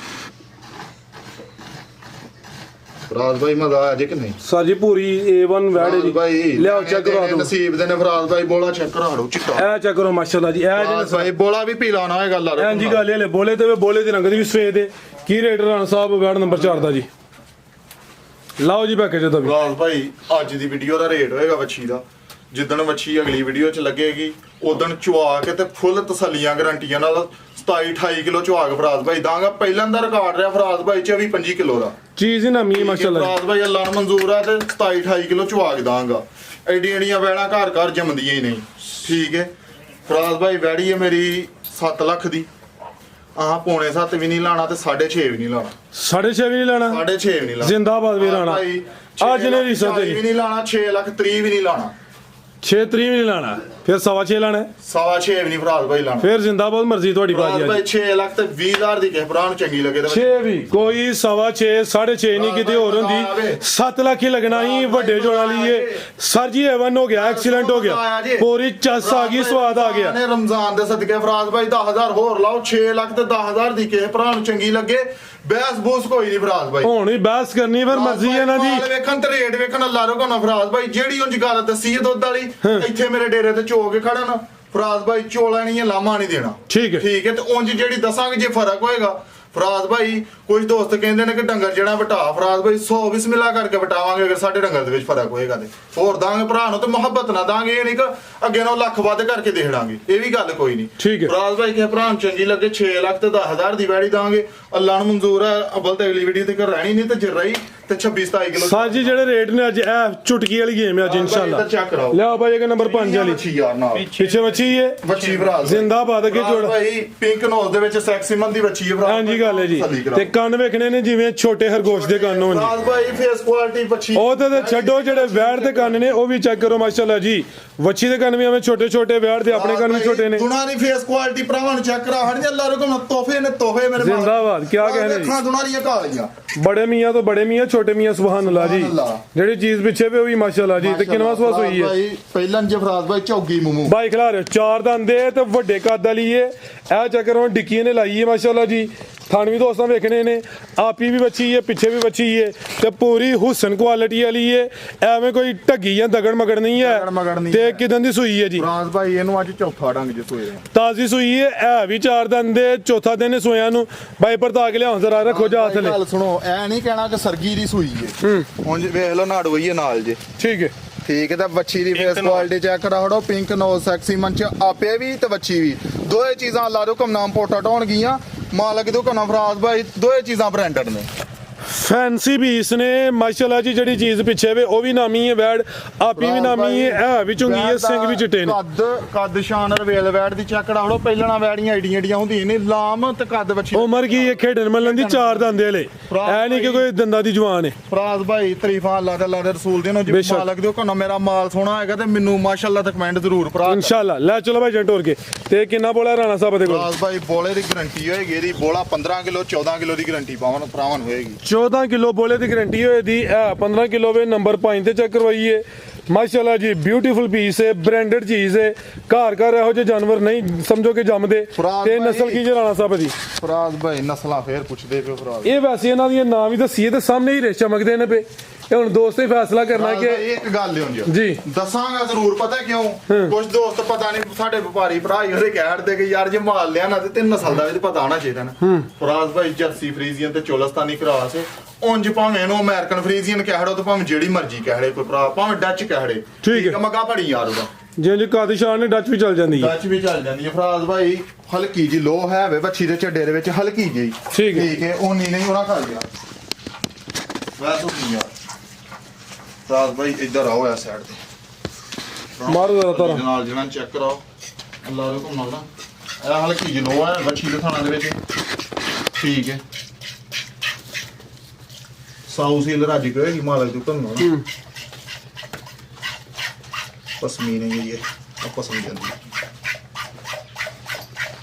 ਫਰਾਜ਼ ਭਾਈ ਮਜ਼ਾ ਆਇਆ ਜੇ ਕਿ ਨਹੀਂ ਸਾਜੀ ਪੂਰੀ A1 ਵੈੜ ਜੀ ਭਾਈ ਲਿਆਓ ਚੈੱਕ ਕਰਵਾ ਦਿਓ ਨਸੀਬ ਦੇ ਨੇ ਫਰਾਜ਼ ਭਾਈ ਬੋਲਾ ਚੈੱਕ ਕਰਾ ਲਓ ਚਿੱਟਾ ਇਹ ਚੈੱਕ ਕਰੋ ਮਾਸ਼ਾਅੱਲਾ ਜੀ ਇਹ ਫਰਾਜ਼ ਭਾਈ ਬੋਲਾ ਵੀ ਪੀ ਲਾਣਾ ਹੋਏਗਾ ਅੱਲਾ ਰੋ ਹਾਂਜੀ ਗੱਲ ਇਹ ਲੈ ਬੋਲੇ ਤੇ ਬੋਲੇ ਦੇ ਰੰਗ ਦੀ ਵੀ ਸਵੇਦ ਦੇ ਕੀ ਰੇਟ ਰਾਣਾ ਸਾਹਿਬ ਵੈੜ ਨੰਬਰ 4 ਦਾ ਜੀ ਲਾਓ ਜੀ ਪੈਕੇਜ ਦਾ ਵੀ ਫਰਾਜ਼ ਭਾਈ ਅੱਜ ਦੀ ਵੀਡੀਓ ਦਾ ਰੇਟ ਹੋਏਗਾ ਵੱਛੀ ਦਾ ਜਿੱਦਣ ਵੱਛੀ ਅਗਲੀ ਵੀਡੀਓ 'ਚ ਲੱਗੇਗੀ ਉਦੋਂ ਚੁਆ ਕੇ ਤੇ ਫੁੱਲ ਤਸੱਲੀਆਂ ਗਾਰੰਟੀਆਂ ਨਾਲ 27-28 ਕਿਲੋ ਚੁਆ ਕੇ ਫਰਾਜ਼ ਭਾਈ ਦਾਂਗਾ ਪਹਿਲਾਂ ਦਾ ਰਿਕਾਰਡ ਰਿਹਾ ਫਰਾਜ਼ ਭਾਈ 24-25 ਕਿਲੋ ਦਾ ਚੀਜ਼ ਹੀ ਨਵੀਂ ਮਾਸ਼ਾਅੱਲਾ ਫਰਾਜ਼ ਭਾਈ ਅੱਲਾ ਨੂੰ ਮਨਜ਼ੂਰ ਆ ਤੇ 27-28 ਕਿਲੋ ਚੁਆ ਕੇ ਦਾਂਗਾ ਐਡੀਆਂ ਵੈੜਾਂ ਘਰ ਘਰ ਜੰਮਦੀਆਂ ਹੀ ਨਹੀਂ ਠੀਕ ਹੈ ਫਰਾਜ਼ ਭਾਈ ਵੈੜੀ ਹੈ ਮੇਰੀ 7 ਲੱਖ ਦੀ ਆਹ ਪੌਣੇ 7 ਵੀ ਨਹੀਂ ਲਾਣਾ ਤੇ 6.5 ਵੀ ਨਹੀਂ ਲਾਣਾ 6.5 ਵੀ ਨਹੀਂ ਲੈਣਾ 6.5 ਵੀ ਨਹੀਂ ਲਾਣਾ ਜ਼ਿੰਦਾਬਾਦ ਵੀ ਰਾਣਾ ਆ ਜਿਹਨੇ ਵੀ ਸੋਤੇ ਵੀ ਨਹੀਂ ਲਾਣਾ 6 ਲੱਖ 30 ਵੀ ਨਹੀਂ ਲਾਣਾ 6 3 ਵੀ ਨਹੀਂ ਲੈਣਾ ਫਿਰ 6.5 ਲੈਣਾ 6.5 ਵੀ ਨਹੀਂ ਫਰਾਜ਼ ਭਾਈ ਲਾਣਾ ਫਿਰ ਜ਼ਿੰਦਾਬਾਦ ਮਰਜ਼ੀ ਤੁਹਾਡੀ ਫਰਾਜ਼ ਬਾਜੀ ਭਾਈ 6 ਲੱਖ ਤੇ 20,000 ਦੀ ਕਿਸੇ ਭਰਾ ਨੂੰ ਚੰਗੀ ਲੱਗੇ ਤੇ 6 ਵੀ ਕੋਈ 6.5 6.5 ਨਹੀਂ ਕਿਤੇ ਹੋਰ ਹੁੰਦੀ 7 ਲੱਖ ਹੀ ਲੱਗਣਾ ਹੀ ਵੱਡੇ ਜੋੜਾਂ ਲਈ ਸਰ ਜੀ A1 ਹੋ ਗਿਆ ਐਕਸੀਲੈਂਟ ਹੋ ਗਿਆ ਪੂਰੀ ਚੱਸ ਆ ਗਈ ਸਵਾਦ ਆ ਗਿਆ ਨੇ ਰਮਜ਼ਾਨ ਦੇ ਸਦਕੇ ਫਰਾਜ਼ ਭਾਈ 10,000 ਹੋਰ ਲਾਓ 6 ਲੱਖ ਤੇ 10,000 ਦੀ ਕਿਸੇ ਭਰਾ ਨੂੰ ਚੰਗੀ ਲੱਗੇ ਬੈਸ ਬੂਸ ਕੋਈ ਨਹੀਂ ਫਰਾਜ਼ ਭਾਈ ਹੁਣ ਵੀ ਬਹਿਸ ਕਰਨੀ ਫਿਰ ਮਰਜ਼ੀ ਹੈ ਇਹਨਾਂ ਦੀ ਮਾਲ ਵੇਖਣ ਤੇ ਰੇਟ ਵੇਖਣ ਅੱਲਾ ਰੋ ਕੋਨਾ ਫਰਾਜ਼ ਭਾਈ ਜਿਹੜੀ ਉਂਝ ਗੱਲ ਦੱਸੀ ਹੈ ਦੁੱਧ ਵਾਲੀ ਇੱਥੇ ਮੇਰੇ ਡੇਰੇ ਤੇ ਚੋ ਕੇ ਖੜਾ ਨਾ ਫਰਾਜ਼ ਭਾਈ ਚੋਲਾ ਨਹੀਂ ਲਾਮਾ ਨਹੀਂ ਦੇਣਾ ਠੀਕ ਹੈ ਠੀਕ ਹੈ ਤੇ ਉਂਝ ਜਿਹੜੀ ਦੱਸਾਂਗੇ ਜੇ ਫਰਕ ਹੋਏਗਾ ਫਰਾਜ਼ ਭਾਈ ਕੁਝ ਦੋਸਤ ਕਹਿੰਦੇ ਨੇ ਕਿ ਡੰਗਰ ਜਿਹੜਾ ਵਟਾ ਫਰਾਜ਼ ਭਾਈ 100 ਬਿਸਮਿਲ੍ਲਾ ਕਰਕੇ ਵਟਾਵਾਂਗੇ ਅਗਰ ਸਾਡੇ ਡੰਗਰ ਦੇ ਵਿੱਚ ਫਰਕ ਹੋਏਗਾ ਤੇ ਹੋਰ ਦਾਂਗੇ ਭਰਾ ਨੂੰ ਤੇ ਮੁਹੱਬਤ ਨਾਲ ਦਾਂਗੇ ਇਹ ਨਹੀਂ ਕਿ ਅੱਗੇ ਨਾਲ ਲੱਖ ਵੱਧ ਕਰਕੇ ਦੇ ਛੜਾਂਗੇ ਇਹ ਵੀ ਗੱਲ ਕੋਈ ਨਹੀਂ ਠੀਕ ਹੈ। ਫਰਾਜ਼ ਭਾਈ ਕਿ ਭਰਾ ਨੂੰ ਚੰਗੀ ਲੱਗੇ 6 ਲੱਖ ਤੇ 10,000 ਦੀ ਵੈੜੀ ਦਾਂਗੇ ਅੱਲਾ ਨੂੰ ਮਨਜ਼ੂਰ ਹੈ ਅਬਲ ਤੇ ਅਗਲੀ ਵੀਡੀਓ ਤੇ ਕਰ ਰਹਿਣੀ ਨਹੀਂ ਤੇ ਜੇ ਰਹੀ ਤੇ 26-27 ਕਿਲੋ ਸਾਜੀ ਜਿਹੜੇ ਰੇਟ ਨੇ ਅੱਜ ਇਹ ਚੁਟਕੀ ਵਾਲੀ ਗੇਮ ਹੈ ਅੱਜ ਇਨਸ਼ਾਅੱਲਾ ਚੈੱਕ ਕਰਾਓ ਲਿਆਓ ਭਾਈ ਇਹ ਨੰਬਰ 5 ਵਾਲੀ ਮੱਛੀ ਯਾਰ ਨਾਲ ਪਿੱਛੇ ਬੱਚੀ ਹੈ ਬੱਚੀ ਫਰਾਜ਼ ਜ਼ਿੰਦਾਬਾਦ ਅੱਗੇ ਫਰਾਜ਼ ਜੋੜ ਭਾਈ ਪਿੰਕ ਨੋਜ਼ ਦੇ ਵਿੱਚ ਸੈਕਸੀਮਨ ਦੀ ਬੱਚੀ ਹੈ ਫਰਾਜ਼ ਹਾਂਜੀ ਗੱਲ ਹੈ ਜੀ ਤਸੱਲੀ ਕਰਾਓ। ਤੇ ਕੰਨ ਵੇਖਣੇ ਨੇ ਜਿਵੇਂ ਛੋਟੇ ਖਰਗੋਸ਼ ਦੇ ਕੰਨ ਹੋਣ ਜੀ ਫਰਾਜ਼ ਭਾਈ ਫੇਸ ਕੁਆਲਿਟੀ ਬੱਚੀ ਉਹ ਤੇ ਛੱਡੋ ਜਿਹੜੇ ਵੈੜ ਦੇ ਕੰਨ ਨੇ ਉਹ ਵੀ ਚੈੱਕ ਕਰੋ ਮਾਸ਼ਾਅੱਲਾ ਜੀ ਵੱਛੀ ਦੇ ਕੰਨ ਵੀ ਐਵੇਂ ਛੋਟੇ ਛੋਟੇ ਵੈੜ ਦੇ ਆਪਣੇ ਕੰਨ ਵੀ ਛੋਟੇ ਨੇ ਦੁਨਾ ਦੀ ਫੇਸ ਕੁਆਲਿਟੀ ਭਰਾਵਾਂ ਨੂੰ ਚੈੱਕ ਕਰਾ ਹੜ ਅੱਲਾ ਰਕਮ ਤੋਹਫੇ ਨੇ ਤੋਹਫੇ ਮੇਰੇ ਜ਼ਿੰਦਾਬਾਦ, ਕਿਆ ਕਹਿਣੇ ਜੀ। ਅੱਖਾਂ ਦੁਨਾ ਦੀਆਂ ਕਾਲੀਆਂ ਬੜੇ ਮੀਆਂ ਤੋਂ ਬੜੇ ਮੀਆਂ ਛੋਟੇ ਮੀਆਂ ਸੁਭਾਨ ਅੱਲਾਹ ਜੀ ਸੁਭਾਨ ਅੱਲਾਹ। ਜਿਹੜੀ ਚੀਜ਼ ਪਿੱਛੇ ਵੀ ਉਹ ਵੀ ਮਾਸ਼ਾਅੱਲਾ ਜੀ ਤੇ ਕਿੰਨਾ ਸਵਾਸ ਹੋਈ ਹੈ ਭਾਈ ਪਹਿਲਾਂ ਜੇ ਫਰਾਜ਼ ਭਾਈ ਚੌਗੀ ਮੂਮੂ ਬਾਈ ਖਿਲਾ ਰਹੇ ਚਾਰ ਦੰਦੇ ਤੇ ਵੱਡੇ ਕੱਦ ਵਾਲੀ ਏ ਇਹ ਚੱਕਰ ਡਿੱਕੀ ਨੇ ਲਾਈ ਏ ਮਾਸ਼ਾਅੱਲਾ ਜੀ ਥਣ ਵੀ ਦੋਸਤਾਂ ਵੇਖਣੇ ਨੇ ਆਪੀ ਵੀ ਬੱਚੀ ਏ ਪਿੱਛੇ ਵੀ ਬੱਚੀ ਏ ਤੇ ਪੂਰੀ ਹੁਸਨ ਕੁਆਲਿਟੀ ਵਾਲੀ ਏ ਐਵੇਂ ਕੋਈ ਢੱਗੀ ਜਾਂ ਦਗੜ ਮਗੜ ਨਹੀਂ ਦਗੜ ਮਗੜ ਹੈ ਨਹੀਂ ਤੇ ਹੈ। ਕਿਦਾਂ ਦੀ ਸੂਈ ਹੈ ਜੀ ਫਰਾਜ਼ ਭਾਈ ਇਹਨੂੰ ਅੱਜ ਚੌਥਾ ਡੰਗ ਜੇ ਸੋਏ ਤਾਜ਼ੀ ਸੂਈ ਏ ਇਹ ਵੀ ਚਾਰ ਦੰਦੇ ਚੌਥਾ ਦਿਨ ਏ ਸੋਇਆਂ ਨੂੰ ਬਾਈ ਪਰਤਾ ਕੇ ਲਿਆਉਂ ਜ਼ਰਾ ਰੱਖੋ ਜਾ ਥਲੇ ਗੱਲ ਸੁਣੋ ਐ ਨਹੀਂ ਕਹਿਣਾ ਕਿ ਸਰਗੀ ਦੀ ਸੂਈ ਏ ਹੁਣ ਵੇਖ ਲਓ ਨਾੜੋਈ ਨਾਲ ਜੇ ਠੀਕ ਹੈ ਠੀਕ ਹੈ ਤਾਂ ਬੱਚੀ ਦੀ ਫੇਸ ਕੁਆਲਿਟੀ ਚੈੱਕ ਕਰਾ ਹੜੋ ਪਿੰਕ ਨੋਜ਼ ਸੈਕਸੀ ਮਨ ਚ ਆਪੇ ਵੀ ਤੇ ਬੱਚੀ ਵੀ ਦੋਏ ਚੀਜ਼ਾਂ ਲਾ ਦਿਓ ਨਾਮ ਪੋਟਾ ਟਾਉਣ ਗਈਆਂ ਮਾਲਕ ਦੇ ਕਨਾ ਫਰਾਜ਼ ਭਾਈ ਦੋਏ ਚੀਜ਼ਾਂ ਬ੍ਰਾਂਡਡ ਨੇ ਫੈਂਸੀ ਪੀਸ ਨੇ ਮਾਸ਼ਾਅੱਲਾ ਜੀ ਜਿਹੜੀ ਚੀਜ਼ ਪਿੱਛੇ ਵੇ ਉਹ ਵੀ ਨਾਮੀ ਹੈ ਵੈੜ ਆਪੀ ਵੀ ਨਾਮੀ ਹੈ ਇਹ ਵੀ ਚੁੰਗੀ ਹੈ ਸਿੰਘ ਵੀ ਚਿੱਟੇ ਨੇ ਕੱਦ ਸ਼ਾਨ ਰਵੇਲ ਵੈੜ ਦੀ ਚੈੱਕ ਕਰਾ ਹੜੋ ਪਹਿਲਾਂ ਵੈੜੀਆਂ ਏਡੀਆਂ ਏਡੀਆਂ ਹੁੰਦੀਆਂ ਨੇ ਲਾਮ ਤੇ ਕੱਦ ਬੱਚੀ ਉਮਰ ਕੀ ਹੈ ਖੇਡਣ ਮੱਲਣ ਦੀ ਚਾਰ ਦੰਦੇ ਵਾਲੇ ਐ ਨਹੀਂ ਕਿ ਕੋਈ ਦੰਦਾਂ ਦੀ ਜਵਾਨ ਹੈ ਫਰਾਜ਼ ਭਾਈ ਤਾਰੀਫਾਂ ਅੱਲਾਹ ਤੇ ਅੱਲਾਹ ਦੇ ਰਸੂਲ ਦੀਆਂ ਨੂੰ ਜੇ ਬੇਸ਼ੱਕ। ਮਾਲਕ ਦੇ ਕਨਾ ਮੇਰਾ ਮਾਲ ਸੋਹਣਾ ਹੈਗਾ ਤੇ ਮੈਨੂੰ ਮਾਸ਼ਾਅੱਲਾ ਤੇ ਕਮੈਂਟ ਜ਼ਰੂਰ ਭਰਾ ਇਨਸ਼ਾਅੱਲਾ ਲੈ ਚਲੋ ਭਾਈ ਜੰਟੋਰ ਕੇ ਤੇ ਕਿੰਨਾ ਬੋਲਾ ਰਾਣਾ ਸਾਹਿਬ ਦੇ ਕੋਲ ਫਰਾਜ਼ ਭਾਈ ਬੋਲੇ ਦੀ ਗਾਰੰਟੀ ਹੋਏਗੀ ਇਹਦੀ ਬੋਲਾ 15 ਕਿਲੋ 14 ਕਿਲੋ ਦੀ ਗਾਰੰਟੀ ਭਰਾਵਾਂ ਹੋਏਗੀ 14 ਕਿਲੋ ਬੋਲੇ ਦੀ ਗਾਰੰਟੀ ਹੋਏ ਦੀ ਇਹ 15 ਕਿਲੋ ਵੇ ਨੰਬਰ 5 ਤੇ ਚੈੱਕ ਕਰਵਾਈਏ ਮਾਸ਼ਾਅੱਲਾ ਜੀ ਬਿਊਟੀਫੁਲ ਪੀਸ ਹੈ ਬ੍ਰਾਂਡਡ ਚੀਜ਼ ਹੈ ਘਰ ਘਰ ਇਹੋ ਜਿਹੇ ਜਾਨਵਰ ਨਹੀਂ ਸਮਝੋ ਕਿ ਜੰਮਦੇ ਫਰਾਜ਼ ਤੇ ਭਾਈ। ਨਸਲ ਕੀ ਜੇ ਰਾਣਾ ਸਾਹਿਬ ਦੀ ਫਰਾਜ਼ ਭਾਈ ਨਸਲਾਂ ਫੇਰ ਪੁੱਛਦੇ ਪਿਓ ਫਰਾਜ਼ ਇਹ ਵੈਸੇ ਇਹਨਾਂ ਦੀਆਂ ਨਾਂ ਵੀ ਦੱਸੀਏ ਤੇ ਸਾਹਮਣੇ ਹੀ ਰੇਸ਼ ਚਮਕਦੇ ਨੇ ਪਏ ਇਹ ਹੁਣ ਦੋਸਤ ਹੀ ਫੈਸਲਾ ਕਰਨਾ ਫਰਾਜ਼ ਕਿ ਭਾਈ, ਇੱਕ ਗੱਲ ਲਿਓ ਜੀ। ਦੱਸਾਂਗਾ ਜ਼ਰੂਰ ਪਤਾ ਕਿਉਂ ਕੁਝ ਦੋਸਤ ਪਤਾ ਨਹੀਂ ਸਾਡੇ ਵਪਾਰੀ ਭਰਾ ਹੀ ਉਹਦੇ ਕਹਿਣ ਕਿ ਯਾਰ ਜੇ ਮਾਲ ਲਿਆ ਨਾ ਤੇ ਨਸਲ ਦਾ ਵੀ ਪਤਾ ਹੋਣਾ ਚਾਹੀਦਾ ਨਾ ਫਰਾਜ਼ ਭਾਈ ਜਰਸੀ ਫਰੀਜ਼ੀਅਨ ਤੇ ਚੋਲਸਤਾਨੀ ਕਰਾਸ ਉਂਝ ਭਾਵੇਂ ਇਹਨੂੰ ਅਮਰੀਕਨ ਫਰੀਜ਼ੀਅਨ ਕਹਿ ਹੜੋ ਤੇ ਭਾਵੇਂ ਜਿਹੜੀ ਮਰਜ਼ੀ ਕਹਿ ਹੜੇ ਕੋਈ ਭਰਾ ਭਾਵੇਂ ਡੱਚ ਕਹਿ ਹੜੇ ਠੀਕ ਹੈ। ਮਗਾ ਭੜੀ ਯਾਰ ਉਹਦਾ ਜਿੰਜ ਕਾਦਿਸ਼ਾਨ ਨੇ ਡੱਚ ਵੀ ਚੱਲ ਜਾਂਦੀ ਹੈ ਡੱਚ ਵੀ ਚੱਲ ਜਾਂਦੀ ਹੈ ਫਰਾਜ਼ ਭਾਈ ਹਲਕੀ ਜੀ ਲੋ ਹੈ ਵੇ ਬੱਚੀ ਦੇ ਝੱਡੇ ਦੇ ਵਿੱਚ ਹਲਕੀ ਜਿਹੀ ਠੀਕ ਹੈ। ਠੀਕ ਹੈ ਉਹ ਨਹੀਂ ਉਹਨਾਂ ਖਾ ਗਿਆ ਵੈਸੇ ਨਹੀਂ ਯਾਰ ਫਰਾਜ਼ ਭਾਈ ਇੱਧਰ ਆਓ ਇਸ ਸਾਈਡ ਤੇ ਮਾਰੋ ਜ਼ਰਾ ਤਾਰਾ। ਨਾਲ ਜਿਹੜਾ ਚੈੱਕ ਕਰਾਓ ਅੱਲਾ ਦੇ ਘੁੰਮਣਾ ਨਾ ਇਹ ਹਲਕੀ ਜਿਹੀ ਲੋ ਹੈ ਬੱਚੀ ਦੇ ਥਾਣਾ ਦੇ ਵਿੱਚ ਠੀਕ ਹੈ ਸਾਊ ਸੀਲ ਰਾਜੀ ਕਹੇਗੀ ਮਾਲਕ ਦੇ ਘੁੰਮਣਾ ਪਸਮੀਨ ਹੈ ਇਹ ਆਪਾਂ ਸਮਝ ਜਾਂਦੀ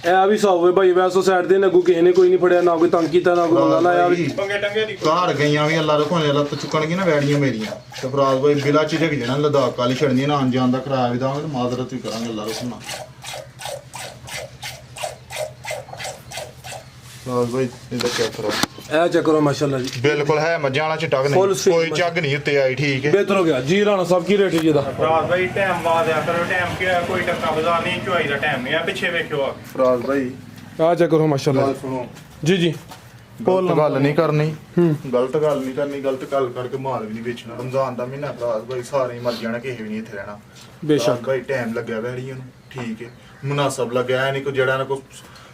ਇਹ ਵੀ ਸਾਵੇ ਭਾਈ ਵੈਸੋ ਸਾਈਡ ਦੇ ਨਗੂ ਕਿਸੇ ਨੇ ਕੋਈ ਨਹੀਂ ਫੜਿਆ ਨਾ ਕੋਈ ਤੰਗ ਕੀਤਾ ਨਾ ਕੋਈ ਬੰਦਾ ਲਾਇਆ ਵੀ ਪੰਗੇ ਟੰਗੇ ਦੀ ਘਰ ਗਈਆਂ ਵੀ ਅੱਲਾ ਰਖੋਣੇ ਲੱਤ ਚੁੱਕਣਗੇ ਨਾ ਵੈੜੀਆਂ ਮੇਰੀਆਂ ਤੇ ਫਰਾਜ਼ ਭਾਈ ਬਿਲਾ ਝਿਜਕ ਜਣਾ ਲਦਾਖ ਵਾਲੀ ਛੜਨੀ ਨਾ ਜਾਣ ਦਾ ਕਿਰਾਇਆ ਵੀ ਦਾਂਗੇ ਤੇ ਮਾਜ਼ਰਤ ਵੀ ਕਰਾਂਗੇ ਅੱਲਾ ਰਖੋਣਾ ਫਰਾਜ਼ ਭਾਈ ਇਹਦਾ ਚੈੱਕ ਕਰੋ ਇਹ ਚੈੱਕ ਕਰੋ ਮਾਸ਼ਾਅੱਲਾ ਜੀ ਬਿਲਕੁਲ ਹੈ ਮੱਝਾਂ ਵਾਲਾ ਚਟਕ Full ਨਹੀਂ sweet ਕੋਈ ਚੱਗ ਨਹੀਂ ਉੱਤੇ ਆਈ ਠੀਕ ਹੈ ਬਿਹਤਰ ਹੋ ਗਿਆ ਜੀ ਰਾਣਾ ਸਾਹਿਬ ਕੀ ਰੇਟ ਹੈ ਜੀ ਇਹਦਾ ਰਾਤ ਭਾਈ ਟਾਈਮ ਵਾਦਿਆ ਕਰੋ ਟਾਈਮ ਕੀ ਕੋਈ ਟੱਕਾ ਬਾਜ਼ਾਰ ਨਹੀਂ ਚੁਆਈ ਦਾ ਟਾਈਮ ਨਹੀਂ ਆ ਪਿੱਛੇ ਵੇਖਿਓ ਆ ਫਰਾਜ਼ ਭਾਈ ਆ ਚੈੱਕ ਕਰੋ ਮਾਸ਼ਾਅੱਲਾ ਸੁਣੋ ਜੀ ਜੀ ਗਲਤ ਗੱਲ ਨਹੀਂ ਕਰਨੀ ਗਲਤ ਗੱਲ ਨਹੀਂ ਕਰਨੀ ਗਲਤ ਗੱਲ ਕਰਕੇ ਮਾਲ ਵੀ ਨਹੀਂ ਵੇਚਣਾ ਰਮਜ਼ਾਨ ਦਾ ਮਹੀਨਾ ਫਰਾਜ਼ ਭਾਈ ਸਾਰੇ ਹੀ ਮਰ ਜਾਣਾ ਕਿਸੇ ਵੀ ਨਹੀਂ ਇੱਥੇ ਰਹਿਣਾ ਬੇਸ਼ੱਕ ਫਰਾਜ਼ ਭਾਈ ਟਾਈਮ ਲੱਗਿਆ ਵੈੜੀਆਂ ਨੂੰ ਠੀਕ ਹੈ ਮੁਨਾਸਬ ਲੱਗਿਆ ਨਹੀਂ ਕੋ ਜਿਹੜਾ ਨਾ ਕੋ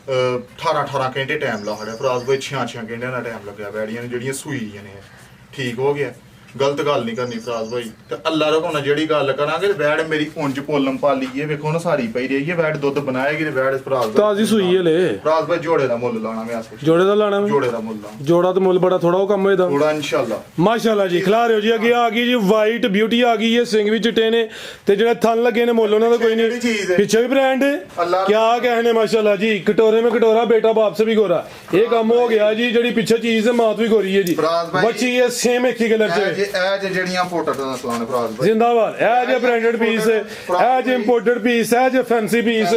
18 ਘੰਟੇ ਟਾਈਮ ਲਾ ਖੜਿਆ ਫਰਾਜ਼ ਭਾਈ 6 ਘੰਟਿਆਂ ਦਾ ਟਾਈਮ ਲੱਗਿਆ ਵੈੜੀਆਂ ਨੂੰ ਜਿਹੜੀਆਂ ਸੂਈਆਂ ਨੇ ਠੀਕ ਹੋ ਗਿਆ ਗਲਤ ਗੱਲ ਨਹੀਂ ਕਰਨੀ ਫਰਾਜ਼ ਭਾਈ ਤੇ ਅੱਲਾ ਰਖਾਉਣਾ ਜਿਹੜੀ ਗੱਲ ਕਰਾਂਗੇ ਵੈੜ ਮੇਰੀ ਉਂਝ ਪੋਲਮ ਪਾਲੀ ਹੈ ਵੇਖੋ ਨਾ ਸਾਰੀ ਪਈ ਰਹੀ ਹੈ ਵੈੜ ਦੁੱਧ ਬਣਾਏਗੀ ਤੇ ਵੈੜ ਫਰਾਜ਼ ਭਾਈ ਤਾਜ਼ੀ ਸੂਈ ਹੈ ਲੈ ਫਰਾਜ਼ ਭਾਈ ਜੋੜੇ ਦਾ ਮੁੱਲ ਲਾਣਾ ਮੈਂ ਆਸ ਜੋੜੇ ਦਾ ਲਾਣਾ ਵਾ? ਜੋੜੇ ਦਾ ਮੁੱਲ ਲਾਣਾ ਜੋੜਾ ਤੇ ਮੁੱਲ ਬੜਾ ਥੋੜਾ ਉਹ ਕੰਮ ਇਹਦਾ ਥੋੜਾ ਇਨਸ਼ਾਅੱਲਾ ਮਾਸ਼ਾਅੱਲਾ ਜੀ ਖਿਲਾ ਰਹੇ ਹੋ ਜੀ ਅੱਗੇ ਆ ਗਈ ਜੀ ਵਾਈਟ ਬਿਊਟੀ ਆ ਗਈ ਹੈ ਸਿੰਘ ਵੀ ਚਿੱਟੇ ਨੇ ਤੇ ਜਿਹੜੇ ਥਣ ਲੱਗੇ ਨੇ ਮੁੱਲ ਉਹਨਾਂ ਦਾ ਕੋਈ ਜਿਹੜੀ ਚੀਜ਼ ਨਹੀਂ ਹੈ। ਪਿੱਛੇ ਵੀ ਬ੍ਰਾਂਡ ਹੈ ਅੱਲਾ क्या कहने माशाल्लाह जी कटोरे में कटोरा बेटा बाप से भी गोरा ये काम हो गया जी जड़ी पीछे चीज है मात भी गोरी है जी फराज भाई, बच्ची ये सेम एक ही कलर ਇਹ च ਜੀ ਇਹ ਜਿਹੜੀਆਂ ਇੰਪੋਰਟਡ ਨਸਲਾਂ ਨੇ ਫਰਾਜ਼ ਭਾਈ ਜਿੰਦਾਬਾਦ ਇਹ ਜੇ ਬ੍ਰਾਂਡਡ ਪੀਸ ਇਹ ਜੇ ਇੰਪੋਰਟਡ ਪੀਸ ਇਹ ਜੇ ਫੈਂਸੀ ਪੀਸ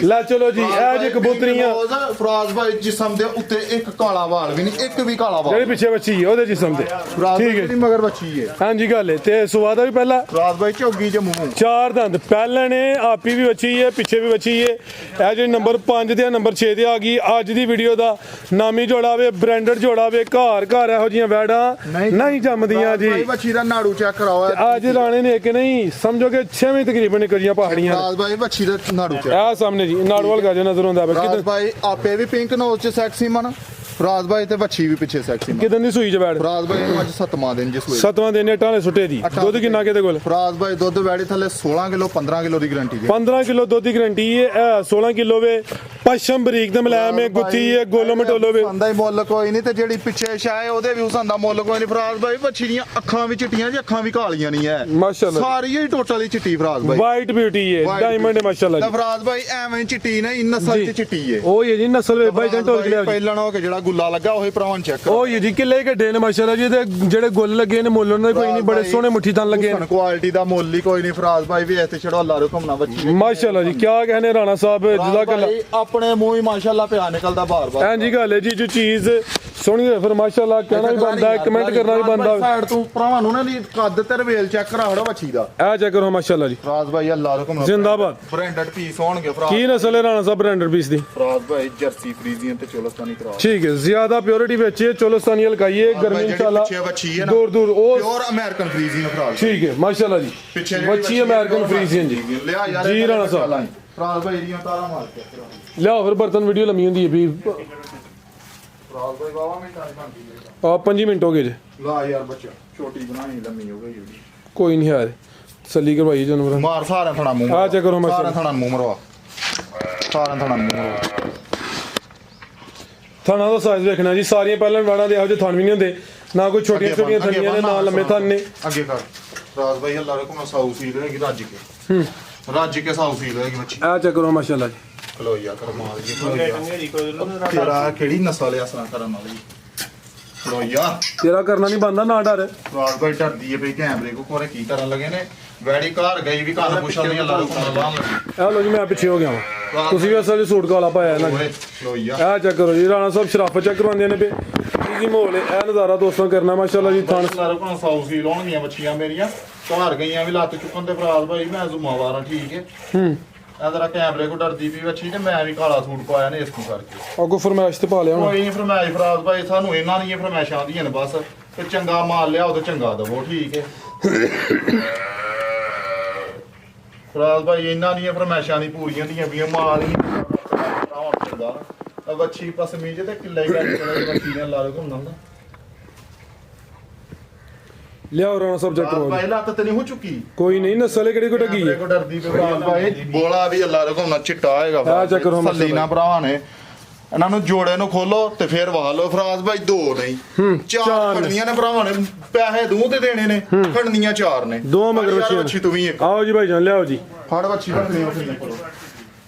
ਲੈ ਚਲੋ ਜੀ ਇਹ ਜੇ ਕਬੂਤਰੀਆਂ ਫਰਾਜ਼ ਭਾਈ ਜਿਸਮ ਦੇ ਉੱਤੇ ਇੱਕ ਕਾਲਾ ਵਾਲ ਵੀ ਨਹੀਂ, ਇੱਕ ਵੀ ਕਾਲਾ ਵਾਲ ਜਿਹੜੀ ਪਿੱਛੇ ਬੱਚੀ ਹੈ ਉਹਦੇ ਜਿਸਮ ਤੇ ਠੀਕ ਹੈ ਜੀ ਮਗਰ ਬੱਚੀ ਹੈ ਹਾਂਜੀ ਗੱਲ ਹੈ ਤੇ ਸੁਵਾਦਾ ਵੀ ਪਹਿਲਾਂ ਫਰਾਜ਼ ਭਾਈ ਝੋਗੀ ਚ ਮੂੰਹ ਚਾਰ ਦੰਦ ਪਹਿਲਾਂ ਨੇ ਆਪੀ ਵੀ ਬੱਚੀ ਹੈ ਪਿੱਛੇ ਵੀ ਬੱਚੀ ਹੈ ਇਹ ਜਿਹੜੀ ਨੰਬਰ 5 ਤੇ ਨੰਬਰ 6 ਤੇ ਆ ਗਈ ਅੱਜ ਦੀ ਵੀਡੀਓ ਦਾ ਨਾਮੀ ਜੋੜਾ ਵੇ ਬ੍ਰਾਂਡਡ ਜੋੜਾ ਵੇ ਘਰ ਘਰ ਇਹੋ ਜੀਆਂ ਵੈੜਾਂ ਨਹੀਂ ਜੰਮਦੀਆਂ ਜੀ ਭਾਈ ਬੱਚੀ ਦਾ ਨਾੜੂ ਚੈੱਕ ਕਰਾਓ ਅੱਜ ਰਾਣੇ ਨੇ ਕਿ ਨਹੀਂ ਸਮਝੋ ਕਿ 6ਵੀਂ ਤਕਰੀਬਨ ਨਿਕਲੀਆਂ ਪਹਾੜੀਆਂ ਫਰਾਜ਼ ਭਾਈ ਬੱਚੀ ਦਾ ਨਾੜੂ ਚੈੱਕ ਇਹ ਸਾਹਮਣੇ ਜੀ ਨਾੜਵਾਲ ਗਾਜੇ ਨਜ਼ਰ ਆਉਂਦਾ ਵੇ ਫਰਾਜ਼ ਭਾਈ ਆਪੇ ਵੀ ਪਿੰਕ ਨੋਜ਼ ਚ ਸੈਕਸੀ ਮਨ ਫਰਾਜ਼ ਭਾਈ ਤੇ ਬੱਚੀ ਵੀ ਪਿੱਛੇ ਸੈਕਸੀ ਮਨ ਕਿਦਾਂ ਦੀ ਸੂਈ ਚ ਵੈੜ ਫਰਾਜ਼ ਭਾਈ ਨੂੰ ਅੱਜ 7ਵਾਂ ਦਿਨ ਜਿਸ ਹੋਏ 7ਵਾਂ ਦਿਨ ਟਾਲੇ ਸੁੱਟੇ ਦੀ ਦੁੱਧ ਕਿੰਨਾ ਕਿਤੇ ਕੋਲ ਫਰਾਜ਼ ਭਾਈ ਦੁੱਧ ਵੈੜੀ ਥੱਲੇ 16 ਕਿਲੋ 15 ਕਿਲੋ ਦੀ ਗਾਰੰਟੀ ਦੇ 15 ਕਿਲੋ ਦੁੱਧ ਦੀ ਗਾਰੰਟੀ ਹੈ 16 ਕਿਲੋ ਵੇ ਪਸ਼ਮ ਬਰੀਕ ਤੇ ਮਲਾਇਮ ਹੈ ਗੁੱਥੀ ਹੈ ਗੋਲੋ ਮਟੋਲੋ ਵੇ ਸੰਦਾ ਹੀ ਮੁੱਲ ਕੋਈ ਨਹੀਂ ਤੇ ਜਿਹੜੀ ਪਿੱਛੇ ਸ਼ਾਇ ਉਹਦੇ ਵੀ ਉਸੰਦਾ ਮੁੱਲ ਕੋਈ ਨਹੀਂ ਫਰਾਜ਼ ਭਾਈ ਬੱਚੀ ਦੀਆਂ ਅੱਖਾਂ ਵੀ ਚਿੱਟੀਆਂ ਜੀ ਅੱਖਾਂ ਵੀ ਕਾਲੀਆਂ ਨਹੀਂ ਹੈ ਮਾਸ਼ਾਅੱਲਾ ਸਾਰੀ ਹੀ ਟੋਟਲੀ ਚਿੱਟੀ ਫਰਾਜ਼ ਭਾਈ ਵਾਈਟ ਬਿਊਟੀ ਹੈ White ਡਾਇਮੰਡ ਹੈ ਮਾਸ਼ਾਅੱਲਾ ਤਾਂ ਜੀ ਫਰਾਜ਼ ਭਾਈ ਐਵੇਂ ਚਿੱਟੀ ਨਹੀਂ ਨਸਲ ਚ ਚਿੱਟੀ ਹੈ ਉਹ ਹੀ ਹੈ ਜੀ ਨਸਲ ਵੇ ਬਾਈ ਜੰਟੋ ਲਿਆ ਜੀ ਪਹਿਲਾਂ ਹੋ ਕੇ ਜਿਹੜਾ ਗੁੱਲਾ ਲੱਗਾ ਉਹੀ ਭਰਾਵਾਂ ਚੈੱਕ ਉਹ ਹੀ ਹੈ ਜੀ ਕਿੱਲੇ ਘੱਡੇ ਨੇ ਮਾਸ਼ਾਅੱਲਾ ਜੀ ਤੇ ਜਿਹੜੇ ਗੁੱਲ ਲੱਗੇ ਨੇ ਮੁੱਲ ਉਹਨਾਂ ਦੇ ਕੋਈ ਨਹੀਂ ਬੜੇ ਸੋਹਣੇ ਮੁੱਠੀ ਤਨ ਲੱਗੇ ਨੇ ਕੁਆਲਿਟੀ ਦਾ ਮੁੱਲ ਹੀ ਕੋਈ ਨਹੀਂ ਫਰਾਜ਼ ਭਾਈ ਵੀ ਇੱਥੇ ਛੜੋ ਅੱਲਾ ਰੁਕਮ ਨਾ ਬੱਚੀ ਮਾਸ਼ਾਅੱਲਾ ਜੀ ਕਿਆ ਕਹਨੇ ਰਾਣਾ ਸਾਹਿਬ ਜਜ਼ਾਕੱਲਾ ਭਾਈ ਆਪਣੇ ਮੂੰਹ ਹੀ ਮਾਸ਼ਾਅੱਲਾ ਪਿਆ ਨਿਕਲਦਾ ਬਾਰ-ਬਾਰ ਐਂ ਜੀ ਗੱਲ ਹੈ ਜੀ ਜੋ ਚੀਜ਼ ਸੋਹਣੀ ਹੋਏ ਫਿਰ ਮਾਸ਼ਾਅੱਲਾ ਕਹਿਣਾ ਵੀ ਬਣਦਾ ਹੈ ਕਮੈਂਟ ਕਰਨਾ ਵੀ ਬਣਦਾ ਸਾਈਡ ਤੋਂ ਭਰਾਵਾਂ ਨੂੰ ਨਾ ਦੀ ਕੱਦ ਤੇ ਰਵੇਲ ਚੈੱਕ ਕਰਾ ਹੜੋ ਬੱਚੀ ਦਾ ਇਹ ਚੈੱਕ ਕਰੋ ਮਾਸ਼ਾਅੱਲਾ ਜੀ ਫਰਾਜ਼ ਭਾਈ ਅੱਲਾ ਰੁਕਮ ਜ਼ਿੰਦਾਬਾਦ ਬ੍ਰਾਂਡਡ ਪੀਸ ਹੋਣਗੇ ਫਰਾਜ਼ ਕੀ ਨਸਲ ਹੈ ਰਾਣਾ ਸਾਹਿਬ ਬ੍ਰਾਂਡਡ ਪੀਸ ਦੀ ਫਰਾਜ਼ ਭਾਈ ਜਰਸੀ ਫਰੀਜ਼ੀਅਨ ਤੇ ਚੋਲਸਤਾਨੀ ਕਰਾ ਠੀਕ ਹੈ ਜ਼ਿਆਦਾ ਪਿਓਰਿਟੀ ਵਿੱਚ ਹੈ ਚੋਲਸਤਾਨੀ ਹਲਕਾਈਏ ਗਰਮੀ ਇਨਸ਼ਾਅੱਲਾ ਪਿੱਛੇ ਬੱਚੀ ਹੈ ਨਾ ਦੂਰ ਦੂਰ ਉਹ ਪਿਓਰ ਅਮਰੀਕਨ ਫਰੀਜ਼ੀਅਨ ਫਰਾਜ਼ ਠੀਕ ਹੈ ਮਾਸ਼ਾਅੱਲਾ ਜੀ ਪਿੱਛੇ ਬੱਚੀ ਅਮਰੀਕਨ ਫਰੀਜ਼ੀਅਨ ਜੀ ਲਿਆ ਯਾਰ ਜੀ ਰਾਣਾ ਸਾਹਿਬ ਫਰਾਜ਼ ਭਾਈ ਦੀਆਂ ਤਾਰਾਂ ਮਾਰ ਕੇ ਲਿਆਓ ਫਿਰ ਬਰਤਨ ਵੀਡੀਓ ਲੰਮੀ ਹੁੰਦੀ ਹੈ ਵੀ ਫਰਾਜ਼ ਭਾਈ ਬਾਵਾ ਮਿੰਟਾਂ ਦੀ ਬਣਦੀ ਹੈ ਆ 5 ਮਿੰਟ ਹੋ ਗਏ ਜੇ ਲਾ ਯਾਰ ਬੱਚਾ ਛੋਟੀ ਬਣਾਣੀ ਲੰਮੀ ਹੋ ਗਈ ਉਹਦੀ ਕੋਈ ਨਹੀਂ ਹੈ ਸੱਲੀ ਕਰਵਾਈ ਜਾਨਵਰਾਂ ਮਾਰ ਸਾਰਿਆਂ ਥਣਾ ਮੂੰਹ ਆ ਚੈੱਕ ਕਰੋ ਮੈਂ ਸਾਰਿਆਂ ਥਣਾ ਮੂੰਹ ਮਰਵਾ ਸਾਰਿਆਂ ਥਣਾ ਮੂੰਹ ਮਰਵਾ ਥਾਣਾ ਦਾ ਸਾਈਜ਼ ਵੇਖਣਾ ਜੀ ਸਾਰੀਆਂ ਪਹਿਲਾਂ ਵਾੜਾਂ ਦੇ ਇਹੋ ਜਿਹੇ ਥਣ ਵੀ ਨਹੀਂ ਹੁੰਦੇ ਨਾ ਕੋਈ ਛੋਟੀਆਂ ਛੋਟੀਆਂ ਥਣੀਆਂ ਨੇ ਨਾ ਲੰਮੇ ਥਣ ਨੇ ਅੱਗੇ ਕਰ ਰਾਜ ਭਾਈ ਅੱਲਾ ਰਕਮ ਸਾਊ ਸੀ ਰਹੇਗੀ ਰੱਜ ਕੇ ਰੱਜ ਕੇ ਸਾਊ ਸੀ ਰਹੇਗੀ ਬੱਚੀ ਆ ਚੈੱਕ ਕਰੋ ਮਾਸ਼ਾਅੱਲਾ ਜੀ ਖਲੋਈਆ ਕਰਮਾਲ ਜੀ ਟੰਗੇਰੀ ਕੋਈ ਨਾ ਤੇਰਾ ਕਿਹੜੀ ਨਸਲ ਆ ਅਸਰਾਂ ਕਰਨ ਵਾਲੀ ਖਲੋਈਆ ਤੇਰਾ ਕਰਨਾ ਨਹੀਂ ਬੰਦਾ ਨਾ ਡਰ ਰਾਜ ਭਾਈ ਡਰਦੀ ਹੈ ਬਈ ਕੈਮਰੇ ਕੋ ਕੋਰੇ ਕੀ ਕਰਨ ਲੱਗੇ ਨੇ ਵੈੜੀ ਘਰ ਗਈ ਵੀ ਘਰ ਪੁੱਛਣ ਨਹੀਂ ਅੱਲਾ ਰਕਮ ਬਾਹਮ ਲੱਗੀ ਇਹ ਲੋ ਜੀ ਮੈਂ ਪਿੱਛੇ ਹੋ ਗਿਆ ਵਾਂ ਤੁਸੀਂ ਵੀ ਅਸਲ ਸੂਟ ਕਾਲਾ ਪਾਇਆ ਨਾ ਖਲੋਈਆ ਆ ਚੈੱਕ ਕਰੋ ਜੀ ਰਾਣਾ ਸਾਹਿਬ ਸ਼ਰਾਫਤ ਚੈੱਕ ਕਰਵਾਉਂਦੇ ਨੇ ਪੇ ਜੀ ਮਾਹੌਲ ਹੈ ਇਹ ਨਜ਼ਾਰਾ ਦੋਸਤਾਂ ਕਰਨਾ ਮਾਸ਼ਾਅੱਲਾ ਜੀ ਥਣ ਅੱਲਾ ਰਕਮ ਸਾਊ ਸੀ ਲਾਉਣਗੀਆਂ ਬੱਚੀਆਂ ਮੇਰੀਆਂ ਘਰ ਗਈਆਂ ਵੀ ਲੱਤ ਚੁੱਕਣ ਤੇ ਫਰਾਜ਼ ਭਾਈ ਮੈਂ ਜ਼ੁੰਮਾਵਾਰ ਹਾਂ ਠੀਕ ਹੈ ਇਹ ਜਰਾ ਕੈਮਰੇ ਕੋ ਡਰਦੀ ਵੀ ਬੱਚੀ ਤੇ ਮੈਂ ਵੀ ਕਾਲਾ ਸੂਟ ਪਾਇਆ ਨੇ ਇਸ ਨੂੰ ਕਰਕੇ ਅੱਗੋਂ ਫਰਮਾਇਸ਼ ਤੇ ਪਾ ਲਿਆ ਹੁਣ ਕੋਈ ਨਹੀਂ ਫਰਮਾਇਸ਼ ਫਰਾਜ਼ ਭਾਈ ਸਾਨੂੰ ਇਹਨਾਂ ਦੀਆਂ ਫਰਮਾਇਸ਼ਾਂ ਆਉਂਦੀਆਂ ਨੇ ਬਸ ਤੇ ਚੰਗਾ ਮਾਲ ਲਿਆਓ ਤੇ ਚੰਗਾ ਦਵੋ ਠੀਕ ਹੈ ਫਰਾਜ਼ ਭਾਈ ਇਹਨਾਂ ਦੀਆਂ ਫਰਮਾਇਸ਼ਾਂ ਨਹੀਂ ਪੂਰੀਆਂ ਦੀਆਂ ਵੀ ਮਾਲ ਹੀ ਚੰਗਾ ਬੱਚੀ ਪਸਮੀ ਜੇ ਤੇ ਕਿੱਲੇ ਗੱਲ ਚਲੇ ਬੱਚੀ ਨੇ ਲਾ ਲੋ ਘੁੰਮਣਾ ਹੁੰਦਾ ਲਿਆਓ ਰਾਣਾ ਸਾਹਿਬ ਚੈੱਕ ਕਰਵਾਓ ਭਾਈ ਲੱਤ ਤੇ ਨਹੀਂ ਹੋ ਚੁੱਕੀ ਕੋਈ ਨਹੀਂ ਨਸਲ ਕਿਹੜੀ ਕੋ ਟੱਗੀ ਕੋ ਡਰਦੀ ਪਈ ਫਰਾਜ਼ ਭਾਈ ਬੋਲਾ ਵੀ ਅੱਲਾ ਰਕਮ ਚਿੱਟਾ ਹੋਏਗਾ ਆ ਚੱਕਰ ਹੋ ਮਸਲਾ ਸੱਲੀ ਨਾ ਭਰਾਵਾਂ ਨੇ ਇਹਨਾਂ ਨੂੰ ਜੋੜੇ ਨੂੰ ਖੋਲੋ ਤੇ ਫੇਰ ਵਾਹ ਲਓ ਫਰਾਜ਼ ਭਾਈ ਦੋ ਨਹੀਂ ਚਾਰ ਖੜਨੀਆਂ ਨੇ ਭਰਾਵਾਂ ਨੇ ਪੈਸੇ ਦੂੰ ਤੇ ਦੇਣੇ ਨੇ ਖੜਨੀਆਂ ਚਾਰ ਨੇ ਦੋ ਮਗਰ ਬੱਚੀ ਤੂੰ ਵੀ ਇੱਕ ਆਓ ਜੀ ਭਾਈ ਜਾਨ ਲਿਆਓ ਜੀ ਫੜ ਬੱਚੀ ਰੱਖਣੀ ਕਰੋ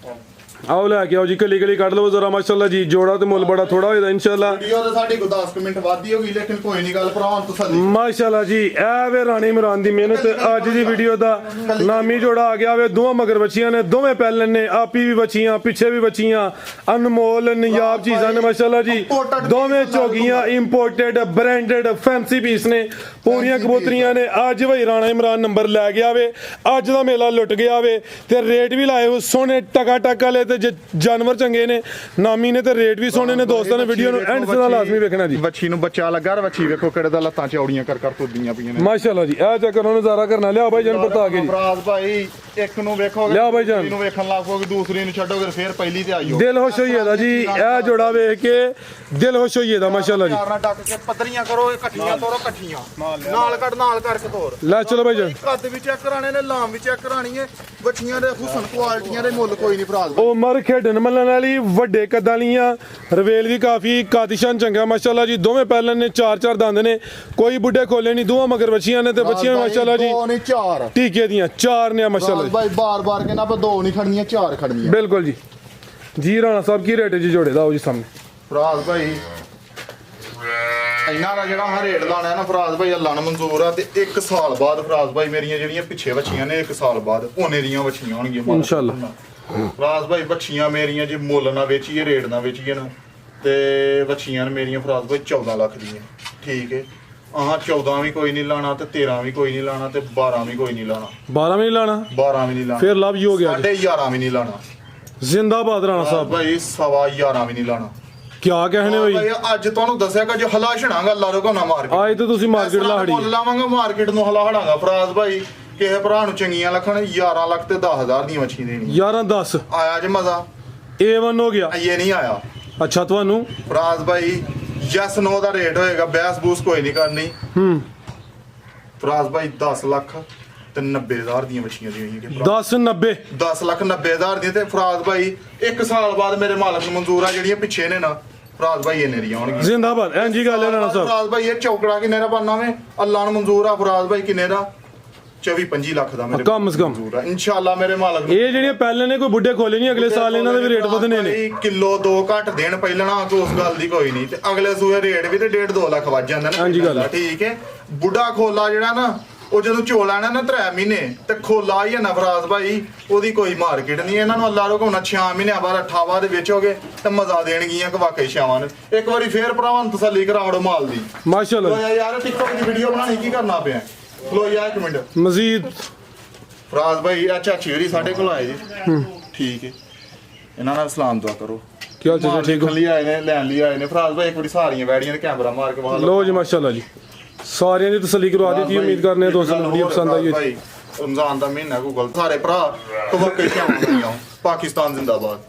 ਆਓ ਲੈ ਕੇ ਆਓ ਜੀ ਕਲੀ ਕਲੀ ਕੱਢ ਲਓ ਜ਼ਰਾ ਮਾਸ਼ਾਅੱਲਾ ਜੀ ਜੋੜਾ ਤੇ ਮੁੱਲ ਬੜਾ ਥੋੜਾ ਹੋਏਦਾ ਇਨਸ਼ਾਅੱਲਾ ਵੀਡੀਓ ਤੇ ਸਾਡੀ ਕੋ 10 ਮਿੰਟ ਵੱਧ ਹੀ ਹੋ ਗਈ ਲੇਕਿਨ ਕੋਈ ਨਹੀਂ ਗੱਲ ਭਰਾਵਾਂ ਤਸੱਲੀ ਮਾਸ਼ਾਅੱਲਾ ਜੀ ਇਹ ਵੇ ਰਾਣੀ ਇਮਰਾਨ ਦੀ ਮਿਹਨਤ ਅੱਜ ਦੀ ਵੀਡੀਓ ਦਾ ਨਾਮੀ ਜੋੜਾ ਆ ਗਿਆ ਵੇ ਦੋਵਾਂ ਮਗਰ ਬੱਚੀਆਂ ਨੇ ਦੋਵੇਂ ਪਹਿਲਨ ਨੇ ਆਪੀ ਵੀ ਬੱਚੀਆਂ ਪਿੱਛੇ ਵੀ ਬੱਚੀਆਂ ਅਨਮੋਲ ਨਿਯਾਬ ਚੀਜ਼ਾਂ ਨੇ ਮਾਸ਼ਾਅੱਲਾ ਜੀ ਦੋਵੇਂ ਝੋਗੀਆਂ ਇੰਪੋਰਟਡ ਬ੍ਰਾਂਡਡ ਫੈਂਸੀ ਪੀਸ ਨੇ ਪੂਰੀਆਂ ਕਬੂਤਰੀਆਂ ਨੇ ਅੱਜ ਭਾਈ ਰਾਣਾ ਇਮਰਾਨ ਨੰਬਰ ਲੈ ਗਿਆ ਵੇ ਅੱਜ ਦਾ ਮੇਲਾ ਲੁੱਟ ਗਿਆ ਵੇ ਤੇ ਰੇਟ ਵੀ ਲਾਏ ਹੋ ਸੋਹਣੇ ਟਕਾ ਟਕ ਵਾਲੇ ਤੇ ਜਾਨਵਰ ਚੰਗੇ ਨੇ ਨਾਮੀ ਨੇ ਤੇ ਰੇਟ ਵੀ ਸੋਹਣੇ ਨੇ ਦੋਸਤਾਂ ਨੇ ਵੀਡੀਓ ਨੂੰ ਐਂਡ ਸੇ ਲਾਜ਼ਮੀ ਵੇਖਣਾ ਜੀ ਬੱਚੀ ਨੂੰ ਬੱਚਾ ਲੱਗਾ ਬੱਚੀ ਵੇਖੋ ਕਿਹੜੇ ਦਾ ਲੱਤਾਂ ਚੌੜੀਆਂ ਕਰ ਤੁਰਦੀਆਂ ਪਈਆਂ ਨੇ ਮਾਸ਼ਾਅੱਲਾ ਜੀ ਇਹ ਚੱਕਰ ਨੂੰ ਨਜ਼ਾਰਾ ਕਰਨਾ ਲਿਆਓ ਭਾਈ ਜਾਨ ਪਰਤਾ ਆ ਕੇ ਜੀ ਫਰਾਜ਼ ਭਾਈ ਇੱਕ ਨੂੰ ਵੇਖੋਗੇ ਲਿਆਓ ਭਾਈ ਜਾਨ। ਦੂਸਰੀ ਨੂੰ ਵੇਖਣ ਲੱਗੋਗੇ ਦੂਸਰੀ ਨੂੰ ਛੱਡੋਗੇ ਫੇਰ ਪਹਿਲੀ ਤੇ ਆਈਓ ਦਿਲ ਖੁਸ਼ ਹੋਈਏ ਦਾ ਜੀ ਇਹ ਜੋੜਾ ਵੇਖ ਕੇ ਦਿਲ ਖੁਸ਼ ਹੋਈਏ ਦਾ ਮਾਸ਼ਾਅੱਲਾ ਜੀ ਪਿਆਰ ਨਾਲ ਡੱਕ ਕੇ ਪੱਧਰੀਆਂ ਕਰੋ ਇਕੱਠੀਆਂ ਤੋਰੋ ਇਕੱਠੀਆਂ ਨਾਲ ਕਰਕੇ ਤੋਰ ਲੈ ਚਲੋ ਭਾਈ ਜਾਨ ਕੱਦ ਵੀ ਚੈੱਕ ਕਰਾਣੇ ਨੇ ਲਾਮ ਵੀ ਚੈੱਕ ਕਰਾਣੀ ਹੈ ਬੱਚੀਆਂ ਦੇ ਹੁਸਨ ਕੁਆਲਟੀਆਂ ਦੇ ਮੁੱਲ ਕੋਈ ਨਹੀਂ ਫਰਾਜ਼ ਭਾਈ ਉਮਰ ਖੇਡਣ ਮੱਲਣ ਵਾਲੀ ਵੱਡੇ ਕੱਦਾਂ ਵਾਲੀਆਂ ਰਵੇਲ ਵੀ ਕਾਫੀ ਕਾਦਿਸ਼ਾਨ ਚੰਗਾ ਮਾਸ਼ਾਅੱਲਾ ਜੀ ਦੋਵੇਂ ਪਹਿਲਨ ਨੇ ਚਾਰ ਚਾਰ ਦੰਦ ਨੇ ਕੋਈ ਬੁੱਢੇ ਖੋਲੇ ਨਹੀਂ ਦੋਵਾਂ ਮਗਰ ਬੱਚੀਆਂ ਨੇ ਤੇ ਬੱਚੀਆਂ ਮਾਸ਼ਾਅੱਲਾ ਜੀ ਦੋ ਨਹੀਂ ਚਾਰ ਟੀਕੇ ਦੀਆਂ ਚਾਰ ਨੇ ਮਾਸ਼ਾਅੱਲਾ ਫਰਾਜ਼ ਭਾਈ ਬਾਰ-ਬਾਰ ਕਹਿੰਦਾ ਪਰ ਦੋ ਨਹੀਂ ਖੜਨੀਆਂ ਚਾਰ ਖੜਨੀਆਂ ਬਿਲਕੁਲ ਜੀ ਜੀ ਰਾਣਾ ਸਾਹਿਬ ਕੀ ਰੇਟ ਹੈ ਜੀ ਜੋੜੇ ਦਾ ਉਹ ਜੀ ਸਾਹਮਣੇ ਫਰਾਜ਼ ਭਾਈ ਇਹਨਾਂ ਦਾ ਜਿਹੜਾ ਰੇਟ ਲਾਣਾ ਹੈ ਨਾ ਫਰਾਜ਼ ਭਾਈ ਅੱਲਾ ਨੂੰ ਮਨਜ਼ੂਰ ਆ ਤੇ 1 ਸਾਲ ਬਾਅਦ ਫਰਾਜ਼ ਭਾਈ ਮੇਰੀਆਂ ਜਿਹੜੀਆਂ ਪਿੱਛੇ ਵੱਛੀਆਂ ਨੇ 1 ਸਾਲ ਬਾਅਦ ਉਹਨੇ ਦੀਆਂ ਵੱਛੀਆਂ ਹੋਣਗੀਆਂ ਇਨਸ਼ਾਅੱਲਾ। ਫਰਾਜ਼ ਭਾਈ ਵੱਛੀਆਂ ਮੇਰੀਆਂ ਜੇ ਮੁੱਲ ਨਾ ਵੇਚੀਏ ਰੇਟ ਨਾ ਵੇਚੀਏ ਨਾ ਤੇ ਵੱਛੀਆਂ ਨੇ ਮੇਰੀਆਂ ਫਰਾਜ਼ ਭਾਈ 14 ਲੱਖ ਦੀਆਂ ਠੀਕ ਹੈ। ਆਹ 14 ਵੀ ਕੋਈ ਨਹੀਂ ਲਾਣਾ ਤੇ 13 ਵੀ ਕੋਈ ਨਹੀਂ ਲਾਣਾ ਤੇ 12 ਵੀ ਕੋਈ ਨਹੀਂ ਲਾਣਾ 12 ਵੀ ਨਹੀਂ ਲਾਣਾ 12 ਵੀ ਨਹੀਂ ਲਾਣਾ ਫਿਰ ਲਵ ਜੀ ਹੋ ਗਿਆ ਜੀ। 11.5 ਵੀ ਨਹੀਂ ਲਾਣਾ ਜ਼ਿੰਦਾਬਾਦ ਰਾਣਾ ਸਾਹਿਬ। ਭਾਈ 11.25 ਵੀ ਨਹੀਂ ਲਾਣਾ ਕਿਆ ਕਹਿਣੇ ਹੋਈ ਭਾਈ ਅੱਜ ਤੁਹਾਨੂੰ ਦੱਸਿਆ ਕਿ ਜੋ ਹਲਾ ਛਣਾਗਾ ਅੱਲਾ ਰੋਕੋ ਨਾ ਮਾਰ ਕੇ ਅੱਜ ਤੇ ਤੁਸੀਂ ਮਾਰਕੀਟ ਲਾਹੜੀ ਮੁੱਲ ਲਾਵਾਂਗਾ ਮਾਰਕੀਟ ਨੂੰ ਹਲਾ ਹੜਾਂਗਾ ਫਰਾਜ਼ ਭਾਈ ਕਿਸੇ ਭਰਾ ਨੂੰ ਚੰਗੀਆਂ ਲੱਖਣ 11 ਲੱਖ ਤੇ 10,000 ਦੀ ਮੱਛੀ ਦੇਣੀ 11 10 ਆਇਆ ਜੇ ਮਜ਼ਾ A1 ਹੋ ਗਿਆ। ਇਹ ਨਹੀਂ ਆਇਆ ਅੱਛਾ ਤੁਹਾਨੂੰ ਫਰਾਜ਼ ਭਾਈ ਯੈਸ ਨੋ ਦਾ ਰੇਟ ਹੋਏਗਾ ਬੈਸ ਬੂਸ ਕੋਈ ਨਹੀਂ ਕਰਨੀ ਫਰਾਜ਼ ਭਾਈ 10 ਲੱਖ ਤੇ 90,000 ਦੀਆਂ ਮੱਛੀਆਂ ਦੇਣੀਆਂ 10 90 10 ਲੱਖ 90,000 ਦੀਆਂ ਤੇ ਫਰਾਜ਼ ਭਾਈ 1 ਸਾਲ ਬਾਅਦ ਮੇਰੇ ਮਾਲਕ ਨੂੰ ਮਨਜ਼ੂਰ ਆ ਜਿਹੜੀਆਂ ਪਿੱਛੇ ਨੇ ਨਾ ਫਰਾਜ਼ ਭਾਈ ਇਹਨੇ ਦੀਆਂ ਆਉਣਗੀਆਂ ਜ਼ਿੰਦਾਬਾਦ ਐਂਜੀ ਗੱਲ ਹੈ ਰਾਣਾ ਸਾਹਿਬ। ਫਰਾਜ਼ ਭਾਈ ਇਹ ਚੌਕੜਾ ਕਿੰਨੇ ਦਾ ਬਣਨਾ ਵੇ ਅੱਲਾ ਨੂੰ ਮਨਜ਼ੂਰ ਆ ਫਰਾਜ਼ ਭਾਈ ਕਿੰਨੇ ਦਾ 24-25 ਲੱਖ ਦਾ ਮੇਰੇ ਕਮ ਸੇ ਕਮ। ਮਨਜ਼ੂਰ ਆ ਇਨਸ਼ਾਅੱਲਾ ਮੇਰੇ ਮਾਲਕ ਨੂੰ ਇਹ ਜਿਹੜੀਆਂ ਪਹਿਲੇ ਨੇ ਕੋਈ ਬੁੱਢੇ ਖੋਲੇ ਨਹੀਂ ਅਗਲੇ ਸਾਲ ਇਹਨਾਂ ਦੇ ਵੀ ਰੇਟ ਵਧਨੇ ਨੇ। ਕਿਲੋ 2 ਘੱਟ ਦੇਣ ਪਹਿਲਣਾ ਕਿ ਉਸ ਗੱਲ ਦੀ ਕੋਈ ਨਹੀਂ ਤੇ ਅਗਲੇ ਸੂਏ ਰੇਟ ਵੀ ਤੇ 1.5-2 ਲੱਖ ਵੱਜ ਜਾਂਦਾ ਨਾ ਹਾਂਜੀ ਗੱਲ। ਠੀਕ ਹੈ। ਬੁੱਢਾ ਖੋਲਾ ਜਿਹੜਾ ਨਾ ਉਹ ਜਦੋਂ ਝੋਲਾ ਨਾ 3 ਮਹੀਨੇ ਤੇ ਖੋਲਾ ਹੀ ਹੈ ਨਾ ਫਰਾਜ਼ ਭਾਈ ਉਹਦੀ ਕੋਈ ਮਾਰਕੀਟ ਨਹੀਂ ਇਹਨਾਂ ਨੂੰ ਅੱਲਾ ਰੋਕੋ ਨਾ 6 ਮਹੀਨਿਆਂ ਬਾਅਦ 8 ਬਾਅਦ ਵੇਚੋਗੇ ਤੇ ਮਜ਼ਾ ਦੇਣਗੀਆਂ ਕਿ ਵਾਕਈ ਛਾਵਾਂ ਨੇ। ਇੱਕ ਵਾਰੀ ਫੇਰ ਭਰਾਵਾਂ ਨੂੰ ਤਸੱਲੀ ਕਰਾਉੜੋ ਮਾਲ ਦੀ। ਮਾਸ਼ਾਅੱਲਾ ਲੋ ਯਾਰ ਟਿਕਟੌਕ ਦੀ ਵੀਡੀਓ ਬਣਾਣੀ ਕੀ ਕਰਨਾ ਪਿਆ ਲੋ ਯਾਰ 1 ਮਿੰਟ ਮਜ਼ੀਦ ਫਰਾਜ਼ ਭਾਈ ਆ ਚਾਚੀ ਹੋਰੀ ਸਾਡੇ ਕੋਲ ਆਏ ਜੀ ਠੀਕ ਹੈ ਇਹਨਾਂ ਨਾਲ ਸਲਾਮ ਦੁਆ ਕਰੋ ਕੀ ਹਾਲ ਚਾਲ ਠੀਕ ਹੋ? ਲਈ ਆਏ ਨੇ ਲੈਣ ਲਈ ਆਏ ਨੇ ਫਰਾਜ਼ ਭਾਈ ਇੱਕ ਵਾਰੀ ਸਾਰੀਆਂ ਵੈੜੀਆਂ ਤੇ ਕੈਮਰਾ ਮਾਰ ਕੇ ਬਾਹਰ ਲੋ ਜੀ ਮਾਸ਼ਾਅੱਲਾ ਜੀ ਸਾਰਿਆਂ ਦੀ ਤਸੱਲੀ ਕਰਵਾ ਦਿੱਤੀ। ਉਮੀਦ ਕਰਨੇ ਆ ਦੋਸਤਾਂ ਨੂੰ ਵੀਡੀਓ ਪਸੰਦ ਆਈ ਹੋਈ। ਰਮਜ਼ਾਨ ਦਾ ਮਹੀਨਾ ਗੂਗਲ ਸਾਰੇ ਭਰਾ ਤਵੱਕਲ ਪਾਕਿਸਤਾਨ ਜ਼ਿੰਦਾਬਾਦ।